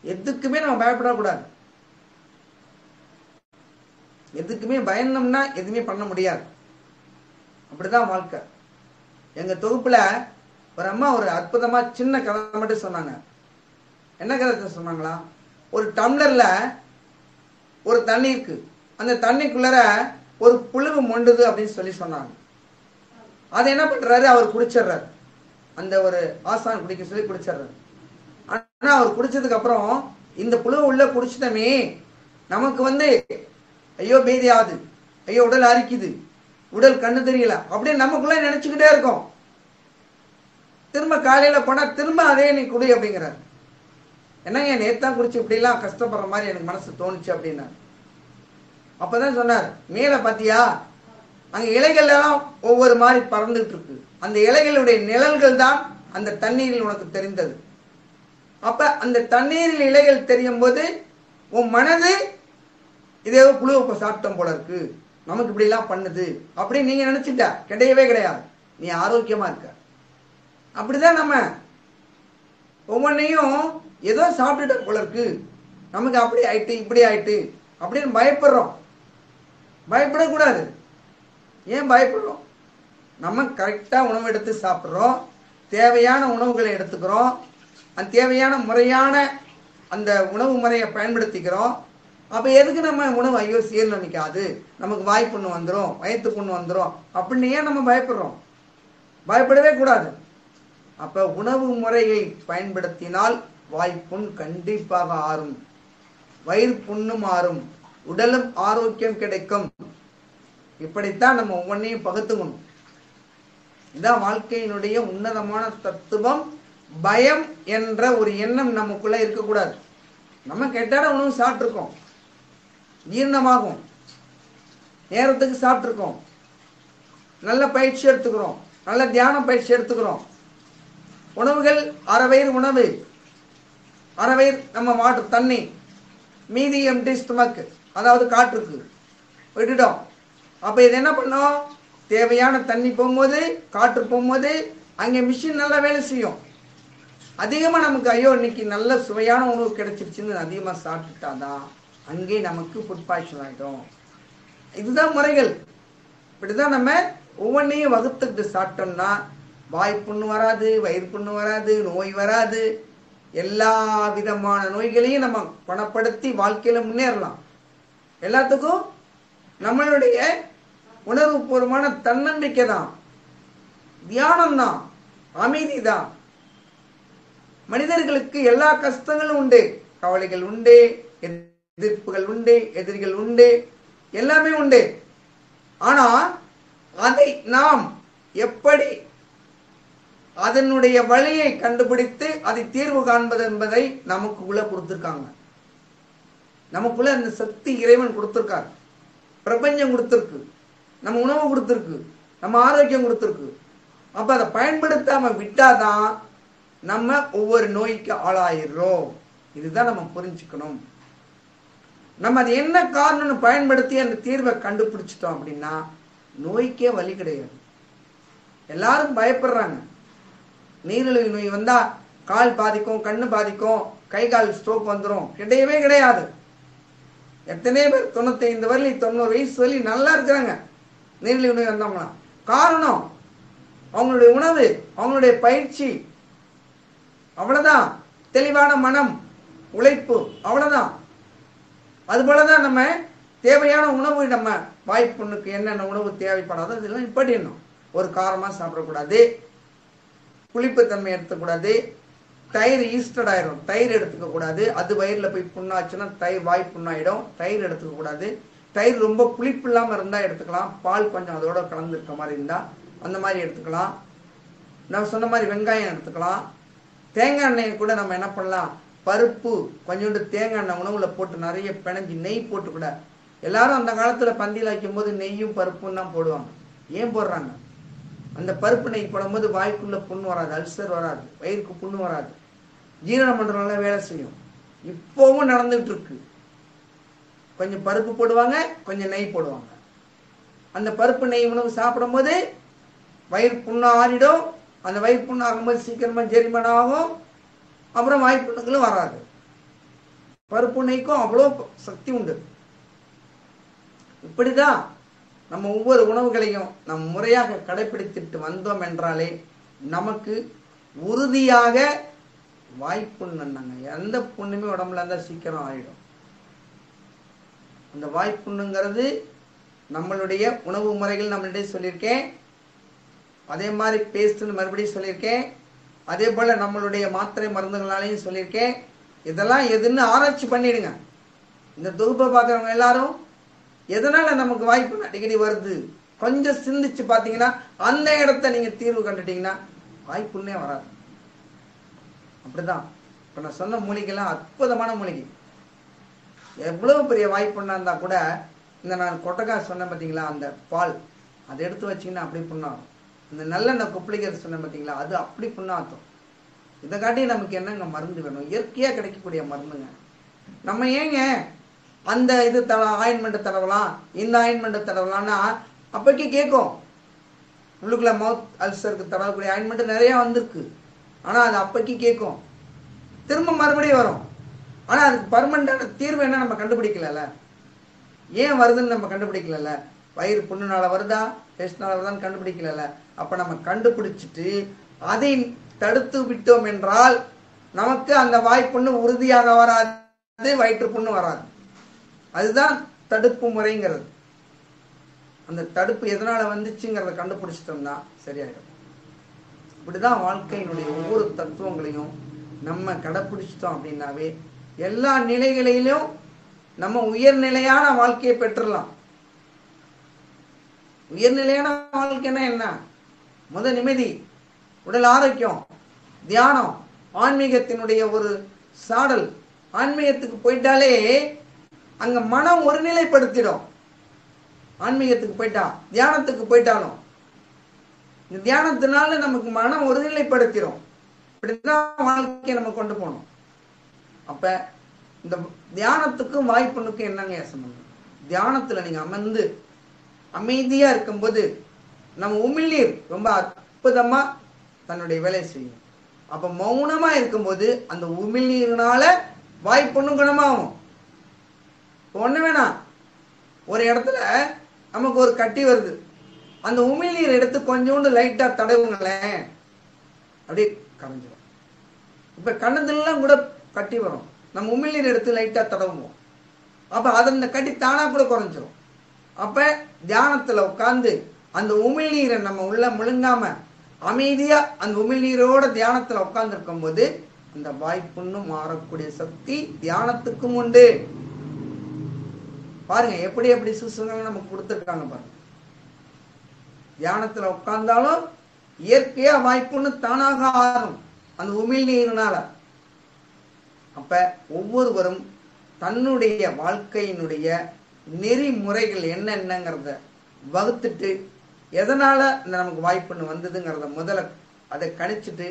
எதுக்குமே நம்ம பயப்படக்கூடாது. எதுக்குமே பயந்தோம்னா எதுவுமே பண்ண முடியாது. அப்படிதான் வாழ்க்கை. எங்க தொகுப்புல ஒரு அம்மா ஒரு அற்புதமா சின்ன கதை மட்டும் சொன்னாங்க. என்ன கதை சொன்னாங்களா, ஒரு டம்ளர்ல ஒரு தண்ணி இருக்கு, அந்த தண்ணிக்குள்ளர ஒரு புழுவு மொண்டுது அப்படின்னு சொல்லி சொன்னாங்க. அதை என்ன பண்றாரு, அவர் குடிச்சிடுறாரு. அந்த ஒரு ஆசான் குடிக்க சொல்லி குடிச்சிடுறாரு. ஆனா அவர் குடிச்சதுக்கு அப்புறம் இந்த புழுவை உள்ள குடிச்சிட்டமே, நமக்கு ஐயோ பேதியாவது, ஐயோ உடல் அரிக்குது, உடல் கண்ணு தெரியல அப்படின்னு நமக்குள்ள நினைச்சுக்கிட்டே இருக்கோம். திரும்ப காலையில போனா திரும்ப அதே நீ குடி அப்படிங்கிறார். என்னங்க நேத்தான் குடிச்சு இப்படி எல்லாம் கஷ்டப்படுற மாதிரி எனக்கு மனசு தோணுச்சு அப்படின்னா. அப்பதான் சொன்னார், மேல பாத்தியா அங்க இலைகள் எல்லாம் ஒவ்வொரு மாதிரி பறந்துட்டு இருக்கு, அந்த இலைகளுடைய நிழல்கள் தான் அந்த தண்ணீரில் உனக்கு தெரிந்தது. அப்ப அந்த தண்ணீரில் இலைகள் தெரியும் போது உன் மனது இதே புழுவை சாப்பிட்டோம் போல இருக்கு, நமக்கு இப்படி எல்லாம் பண்ணுது அப்படின்னு நீங்க நினைச்சிட்ட. கிடையவே கிடையாது, நீ ஆரோக்கியமா இருக்க. அப்படிதான் நம்ம ஒவ்வொன்னையும் ஏதோ சாப்பிட்டுட்ட போல இருக்கு, நமக்கு அப்படி ஆயிட்டு இப்படி ஆயிட்டு அப்படின்னு பயப்படுறோம். பயப்படக்கூடாது. ஏன் பயப்படுறோம்? நம்ம கரெக்டா உணவு எடுத்து சாப்பிட்றோம், தேவையான உணவுகளை எடுத்துக்கிறோம், அந்த தேவையான முறையான அந்த உணவு முறையை பயன்படுத்திக்கிறோம். அப்ப எதுக்கு நம்ம உணவு ஐயோ சீர்ல நிற்காது, நமக்கு வாய்ப்புண்ணு வந்துடும், வயிற்று புண்ணு வந்துடும் அப்படின்னு ஏன் நம்ம பயப்படுறோம்? பயப்படவே கூடாது. அப்ப உணவு முறையை பயன்படுத்தினால் வாய்ப்புண் கண்டிப்பாக ஆறும், வயிறு புண்ணும் ஆறும், உடலும் ஆரோக்கியம் கிடைக்கும். இப்படித்தான் நம்ம ஒவ்வொன்றையும் பகுத்துக்கணும். இதான் வாழ்க்கையினுடைய உன்னதமான தத்துவம். பயம் என்ற ஒரு எண்ணம் நமக்குள்ள இருக்கக்கூடாது. நம்ம கெட்டான உணவு சாப்பிட்டுருக்கோம், ஜீரணமாகும், நேரத்துக்கு சாப்பிட்டுருக்கோம், நல்ல பயிற்சி எடுத்துக்கிறோம், நல்ல தியான பயிற்சி எடுத்துக்கிறோம். உணவுகள் அரை வயிறு உணவு, அரை வயிறு நம்ம வாட்டர் தண்ணி, மீதி எம்டி ஸ்டொமக், அதாவது காற்றுக்கு விட்டுட்டோம். அப்ப இது என்ன பண்ணோம், தேவையான தண்ணி போகும்போது காற்று போகும்போது அங்கே மிஷின் நல்லா வேலை செய்யும். அதிகமா நமக்கு ஐயோ இன்னைக்கு நல்ல சுவையான உணவு கிடைச்சிருச்சுன்னு அதிகமா சாப்பிட்டுட்டாதான் அங்கே நமக்கு ஃபுட் பாய்சன் ஆயிடும். இதுதான் முறைகள். இப்படிதான் நம்ம ஒவ்வொன்றையும் வகுத்துக்கிட்டு சாப்பிட்டோம்னா வாய் புண்ணு வராது, வயிறு புண்ணு வராது, நோய் வராது. எல்லா விதமான நோய்களையும் நம்ம குணப்படுத்தி வாழ்க்கையில முன்னேறலாம். எல்லாத்துக்கும் நம்மளுடைய உணர்வு பூர்வமான தன்னம்பிக்கை தான், தியானம் தான், அமைதி தான். மனிதர்களுக்கு எல்லா கஷ்டங்களும் உண்டு, கவலைகள் உண்டு, எதிர்ப்புகள் உண்டு, எதிரிகள் உண்டு, எல்லாமே உண்டு. ஆனா அதை நாம் எப்படி அதனுடைய வழியை கண்டுபிடித்து அதை தீர்வு காண்பது என்பதை நமக்குள்ள கொடுத்திருக்காங்க. நமக்குள்ள அந்த சக்தி இறைவன் கொடுத்திருக்காரு, பிரபஞ்சம் கொடுத்திருக்கு, நம்ம உணவு கொடுத்திருக்கு, நம்ம ஆரோக்கியம் கொடுத்திருக்கு. அப்ப அதை பயன்படுத்தாம விட்டாதான் நம்ம ஒவ்வொரு நோய்க்கு ஆளாயிடுறோம். இதுதான் நம்ம புரிஞ்சுக்கணும். நம்ம அது என்ன காரணம்னு பயன்படுத்தி அந்த தீர்வை கண்டுபிடிச்சிட்டோம் அப்படின்னா நோய்க்கே வழி கிடையாது. எல்லாரும் பயப்படுறாங்க. நீரிழிவு நோய் வந்தா கால் பாதிக்கும், கண்ணு பாதிக்கும், கை கால் ஸ்ட்ரோக் வந்துடும். கிடையவே கிடையாது. எத்தனை பேர் 95 வரலி 90 வயசு வரலி நல்லா இருக்கிறாங்க நீரிழிவு நோய் வந்தவங்களா. காரணம் அவங்களுடைய உணவு, அவங்களுடைய பயிற்சி, அவ்வளவுதான். தெளிவான மனம், உழைப்பு, அவ்வளவுதான். அது போலதான் நம்ம தேவையான உணவு, நம்ம வாய்ப்புண்ணுக்கு என்னென்ன உணவு தேவைப்படாதோ இதெல்லாம் இப்படி என்ன ஒரு காரமா சாப்பிடக்கூடாது, புளிப்புத்தன்மை எடுத்துக்கூடாது, தயிர் ஈஸ்டட் ஆயிரும், தயிர் எடுத்துக்க கூடாது. அது வயிறுல போய் புண்ணாச்சுன்னா தயிர் வாய் புண்ணாயிடும். தயிர் எடுத்துக்க கூடாது. தயிர் ரொம்ப புளிப்பு இல்லாம இருந்தா எடுத்துக்கலாம். பால் கொஞ்சம் அதோட கலந்து இருக்க மாதிரி இருந்தா அந்த மாதிரி எடுத்துக்கலாம். நான் சொன்ன மாதிரி வெங்காயம் எடுத்துக்கலாம். தேங்காய் எண்ணெயை கூட நம்ம என்ன பண்ணலாம், பருப்பு கொஞ்சோண்டு தேங்காய் எண்ணெய் உணவுல போட்டு நிறைய பிணைஞ்சி நெய் போட்டு கூட. எல்லாரும் அந்த காலத்துல பந்தியில் வைக்கும் போது நெய்யும் பருப்பும் தான் போடுவாங்க. ஏன் போடுறாங்க? அந்த பருப்பு நெய் போடும்போது வாய்க்குள்ள புண்ணு வராது, அல்சர் வராது, வயிறுக்கு புண்ணு வராது, ஜீரண மண்டலம் வேலை செய்யும். இப்பவும் நடந்துட்டு இருக்கு. கொஞ்சம் பருப்பு போடுவாங்க, கொஞ்சம் நெய் போடுவாங்க. அந்த பருப்பு நெய் உணவு சாப்பிடும் போது வயிறு புண்ணு ஆறிடும். அந்த வயிறு புண்ணு ஆகும்போது சீக்கிரமா ஜெரிமன் ஆகும். அப்புறம் வாய்ப்புண்ணுகளும் வராது. பருப்பு நெய்க்கும் அவ்வளோ சக்தி உண்டு. இப்படிதான் நம்ம ஒவ்வொரு உணவுகளையும் நம் முறையாக கடைபிடித்துட்டு வந்தோம் என்றாலே நமக்கு உறுதியாக வாய்ப்புண்ணுங்க. எந்த புண்ணுமே உடம்புல இருந்தா சீக்கிரம் ஆயிடும். அந்த வாய்ப்புண்ணுங்கிறது நம்மளுடைய உணவு முறைகள் நம்மளிடையே சொல்லியிருக்கேன். அதே மாதிரி பேஸ்ட்னு மறுபடியும் சொல்லியிருக்கேன். அதே போல நம்மளுடைய மாத்திரை மருந்துகளாலையும் சொல்லியிருக்கேன். இதெல்லாம் எதுன்னு ஆராய்ச்சி பண்ணிடுங்க. இந்த தொகுப்பை பார்க்குறவங்க எல்லாரும் எதனால நமக்கு வாய்ப்பு அடிக்கடி வருது கொஞ்சம் சிந்திச்சு பார்த்தீங்கன்னா அந்த இடத்த நீங்க தீர்வு கண்டுட்டீங்கன்னா வாய்ப்புன்னே வராது. அப்படிதான் இப்ப நான் சொன்ன மூலிகைலாம் அற்புதமான மூலிகை. எவ்வளவு பெரிய வாய்ப்புன்னா இருந்தா கூட இந்த நான் கொட்டக்காய் சொன்னேன் பார்த்தீங்களா, அந்த பால் அதை எடுத்து வச்சிங்கன்னா அப்படி புண்ணாகும். இந்த நல்லெண்ணெய் கொப்பளிக்கிறது சொன்னேன் பார்த்தீங்களா, அது அப்படி புண்ணாகும். இதை காட்டி நமக்கு என்னங்க மருந்து வேணும்? இயற்கையா கிடைக்கக்கூடிய மருந்துங்க. நம்ம ஏங்க அந்த இது ஆயின்மெண்ட் தடவலாம், இந்த ஆயின்மெண்ட் தடவலாம்னா அப்போக்கி கேட்கும். உள்ளுக்குள்ள மவுத் அல்சருக்கு தடவக்கூடிய ஆயின்மெண்ட் நிறைய வந்திருக்கு. ஆனா அது அப்போக்கி கேட்கும், திரும்ப மறுபடியும் வரும். ஆனா அதுக்கு பர்மனண்டான தீர்வு என்ன நம்ம கண்டுபிடிக்கல. ஏன் வருதுன்னு நம்ம கண்டுபிடிக்கல. வயிறு புண்ணுனால வருதா, டெஸ்ட்னால வருதான்னு கண்டுபிடிக்கல. அப்ப நம்ம கண்டுபிடிச்சிட்டு அதை தடுத்து விட்டோம் என்றால் நமக்கு அந்த வாய்ப்புண்ணு உறுதியாக வராது, வயிற்று புண்ணு வராது. அதுதான் தடுப்பு முறைங்கிறது. அந்த தடுப்பு எதனால வந்துச்சுங்கிறத கண்டுபிடிச்சிட்டோம்னா சரியாயிடும். இப்படிதான் வாழ்க்கையினுடைய ஒவ்வொரு தத்துவங்களையும் நம்ம கடைபிடிச்சிட்டோம் அப்படின்னாவே எல்லா நிலைகளிலும் நம்ம உயர்நிலையான வாழ்க்கையை பெற்றுடலாம். உயர்நிலையான வாழ்க்கைன்னா என்ன? முத நிம்மதி, உடல் ஆரோக்கியம், தியானம், ஆன்மீகத்தினுடைய ஒரு சாடல். ஆன்மீகத்துக்கு போயிட்டாலே அங்க மனம் ஒருநிலைப்படுத்திடும். ஆன்மீகத்துக்கு போயிட்டா, தியானத்துக்கு போயிட்டாலும் இந்த தியானத்தினால நமக்கு மனம் ஒருநிலைப்படுத்திடும். இப்படிதான் வாழ்க்கையை நம்ம கொண்டு போகணும். அப்ப இந்த தியானத்துக்கும் வாய்ப்புண்ணுக்கும் என்னங்க சம்பந்தம்? தியானத்துல நீங்க அமர்ந்து அமைதியா இருக்கும்போது நம்ம உமிழ்நீர் ரொம்ப அற்புதமா தன்னுடைய வேலையை செய்யும். அப்ப மௌனமா இருக்கும்போது அந்த உமிழ்நீர்னால வாய்ப்புண்ணும் குணமாகும். ஒண்ணு வேணாம், ஒரு இடத்துல நமக்கு ஒரு கட்டி வருது, அந்த உமிழ்நீர் எடுத்து கொஞ்சோண்டு லைட்டா தடவுங்களேன், அப்படியே கரைஞ்சிடும். இப்ப கண்ணதுலாம் கூட கட்டி வரும், நம்ம உமிழ்நீர் எடுத்து லைட்டா தடவுவோம், அப்ப அது அந்த கட்டி தானா கூட குறைஞ்சிரும். அப்ப தியானத்துல உட்கார்ந்து அந்த உமிழ்நீரை நம்ம உள்ள முழுங்காம அமைதியா அந்த உமிழ்நீரோட தியானத்துல உட்கார்ந்து இருக்கும் போது அந்த வாய்ப்புன்னு மாறக்கூடிய சக்தி தியானத்துக்கும் உண்டு. பாருங்க எப்படி எப்படி சூசங்கள் நமக்கு கொடுத்துருக்காங்க பாருங்க. தியானத்துல உட்கார்ந்தாலும் இயற்கையா வாய்ப்புன்னு தானாக ஆறும் அந்த உமிழ்நீரினால. அப்ப ஒவ்வொருவரும் தன்னுடைய வாழ்க்கையினுடைய நெறிமுறைகள் என்னென்னங்கிறத வகுத்துட்டு எதனால நமக்கு வாய்ப்புன்னு வந்ததுங்கிறத முதல்ல அதை கணிச்சுட்டு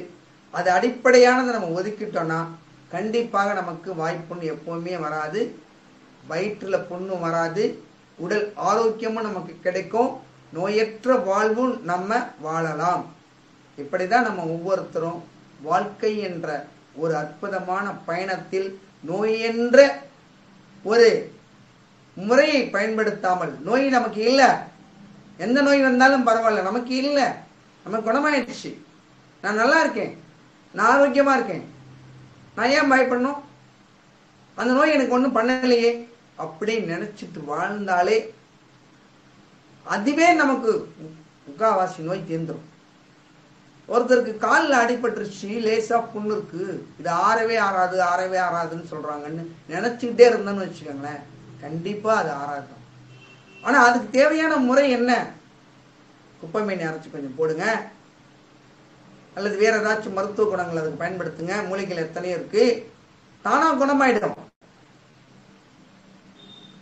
அது அடிப்படையானதை நம்ம ஒதுக்கிட்டோம்னா கண்டிப்பாக நமக்கு வாய்ப்புன்னு எப்பவுமே வராது, வயிற்றுல புண்ணும் வராது, உடல் ஆரோக்கியமும் நமக்கு கிடைக்கும், நோயற்ற வாழ்வும் நம்ம வாழலாம். இப்படிதான் நம்ம ஒவ்வொருத்தரும் வாழ்க்கை என்ற ஒரு அற்புதமான பயணத்தில் நோய் என்ற ஒரு முறையை பயன்படுத்தாமல், நோய் நமக்கு இல்லை, எந்த நோய் வந்தாலும் பரவாயில்ல, நமக்கு இல்லை, நமக்கு குணமாயிடுச்சு, நான் நல்லா இருக்கேன், நான் ஆரோக்கியமா இருக்கேன், நான் ஏன் பயப்படணும், அந்த நோய் எனக்கு ஒன்றும் பண்ணலையே அப்படின்னு நினைச்சிட்டு வாழ்ந்தாலே அதுவே நமக்கு முக்காவாசி நோய் தீர்ந்துடும். ஒருத்தருக்கு காலில் அடிபட்டுருச்சு, லேசா புண்ணு இருக்கு, இது ஆறவே ஆறாது ஆறவே ஆறாதுன்னு சொல்றாங்கன்னு நினைச்சுக்கிட்டே இருந்தோன்னு வச்சுக்கோங்களேன், கண்டிப்பா அது ஆறாது. ஆனா அதுக்கு தேவையான முறை என்ன? குப்பை மீன் அரைச்சி கொஞ்சம் போடுங்க, அல்லது வேற ஏதாச்சும் மருத்துவ குணங்கள் அதுக்கு பயன்படுத்துங்க, மூலிகைகள் எத்தனையோ இருக்கு, தானா குணமாயிடும்.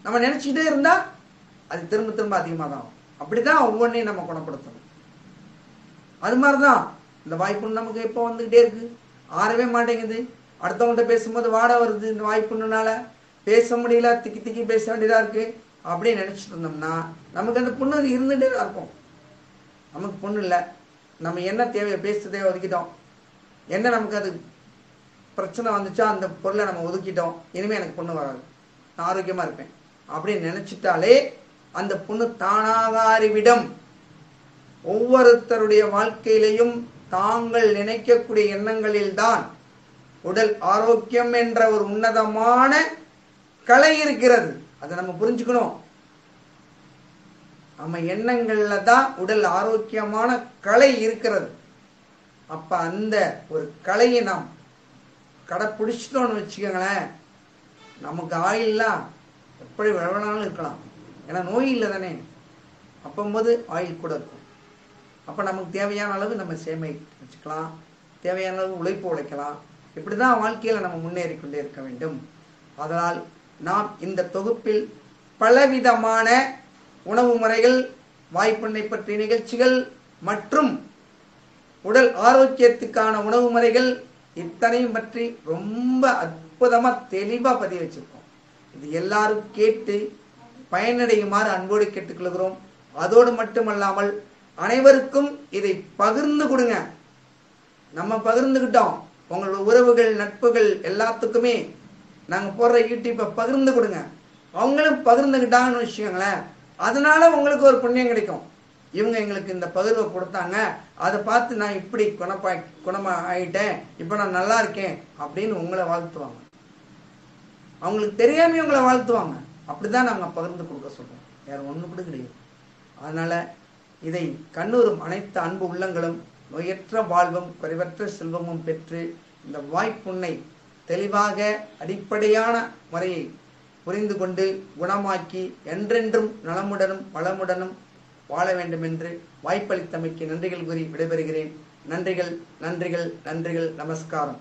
நம்ம நினைச்சுட்டே இருந்தா அது திரும்ப திரும்ப அதிகமாக தான் ஆகும். அப்படிதான் ஒவ்வொன்றையும் நம்ம குணப்படுத்தணும். அது மாதிரிதான் இந்த வாய்ப்புன்னு நமக்கு எப்போ வந்துகிட்டே இருக்கு, ஆறவே மாட்டேங்குது. அடுத்தவங்கள்ட்ட பேசும்போது வாட வருது, இந்த வாய்ப்புன்னால பேச முடியல, திக்கி திக்கி பேச வேண்டியதா இருக்கு அப்படின்னு நினைச்சிட்டு இருந்தோம்னா நமக்கு அந்த புண்ணு இருந்துட்டே தான் இருக்கும். நமக்கு பொண்ணு இல்லை, நம்ம என்ன தேவையை பேசுறதே ஒதுக்கிட்டோம், என்ன நமக்கு அது பிரச்சனை வந்துச்சோ அந்த பொருளை நம்ம ஒதுக்கிட்டோம், இனிமே எனக்கு பொண்ணு வராது, நான் ஆரோக்கியமா இருப்பேன் அப்படின்னு நினைச்சிட்டாலே அந்த பொண்ணு தானாக அறிவிடும். ஒவ்வொருத்தருடைய வாழ்க்கையிலையும் தாங்கள் நினைக்கக்கூடிய எண்ணங்களில் தான் உடல் ஆரோக்கியம் என்ற ஒரு உன்னதமான கலை இருக்கிறது. அதை நம்ம புரிஞ்சுக்கணும். நம்ம எண்ணங்கள்ல தான் உடல் ஆரோக்கியமான கலை இருக்கிறது. அப்ப அந்த ஒரு கலையை நாம் கடைப்பிடிச்சிட்டோம்னு வச்சுக்கோங்களேன், நமக்கு ஆயில்லாம் எப்படி வேணாலும் இருக்கலாம். ஏன்னா நோய் இல்லை தானே, அப்போது ஆயில் கூட இருக்கும். அப்போ நமக்கு தேவையான அளவு நம்ம சேமை வச்சுக்கலாம், தேவையான அளவு உழைப்பு உழைக்கலாம். இப்படிதான் வாழ்க்கையில நம்ம முன்னேறி கொண்டே இருக்க வேண்டும். அதனால் நாம் இந்த தொகுப்பில் பலவிதமான உணவு முறைகள், வாய்ப்புண்ணை பற்றிய நிகழ்ச்சிகள் மற்றும் உடல் ஆரோக்கியத்துக்கான உணவு முறைகள் இத்தனையும் பற்றி ரொம்ப அற்புதமா தெளிவா பதிவு வச்சிருக்கோம். இது எல்லாரும் கேட்டு பயனடையுமாறு அன்போடு கேட்டுக்கொள்கிறோம். அதோடு மட்டுமல்லாமல் அனைவருக்கும் இதை பகிர்ந்து கொடுங்க. நம்ம பகிர்ந்துகிட்டோம், உங்களோட உறவுகள் நட்புகள் எல்லாத்துக்குமே நாங்க போடுற யூடியூப்பை பகிர்ந்து கொடுங்க. அவங்களும் பகிர்ந்துகிட்டாங்கன்னு வச்சுக்கோங்களேன், அதனால உங்களுக்கு ஒரு புண்ணியம் கிடைக்கும். இவங்க எங்களுக்கு இந்த பகிர்வை கொடுத்தாங்க, அதை பார்த்து நான் இப்படி குணமா ஆயிட்டேன், இப்ப நான் நல்லா இருக்கேன் அப்படின்னு உங்களை வாழ்த்துவாங்க. அவங்களுக்கு தெரியாம உங்களை வாழ்த்துவாங்க. அப்படிதான் நாங்க பகிர்ந்து கொடுக்க சொல்றோம், வேற ஒண்ணு கூட கிடையாது. அதனால இதை கண்ணூரும் அனைத்து அன்பு உள்ளங்களும் நோயற்ற வாழ்வும் குறைவற்ற செல்வமும் பெற்று இந்த வாய்ப்புண்ணை தெளிவாக அடிப்படையான முறையை புரிந்து கொண்டு குணமாக்கி என்றென்றும் நலமுடனும் வளமுடனும் வாழ வேண்டும் என்று வாய்ப்பளித்தமைக்கு நன்றிகள் கூறி விடைபெறுகிறேன். நன்றிகள், நன்றிகள், நன்றிகள். நமஸ்காரம்.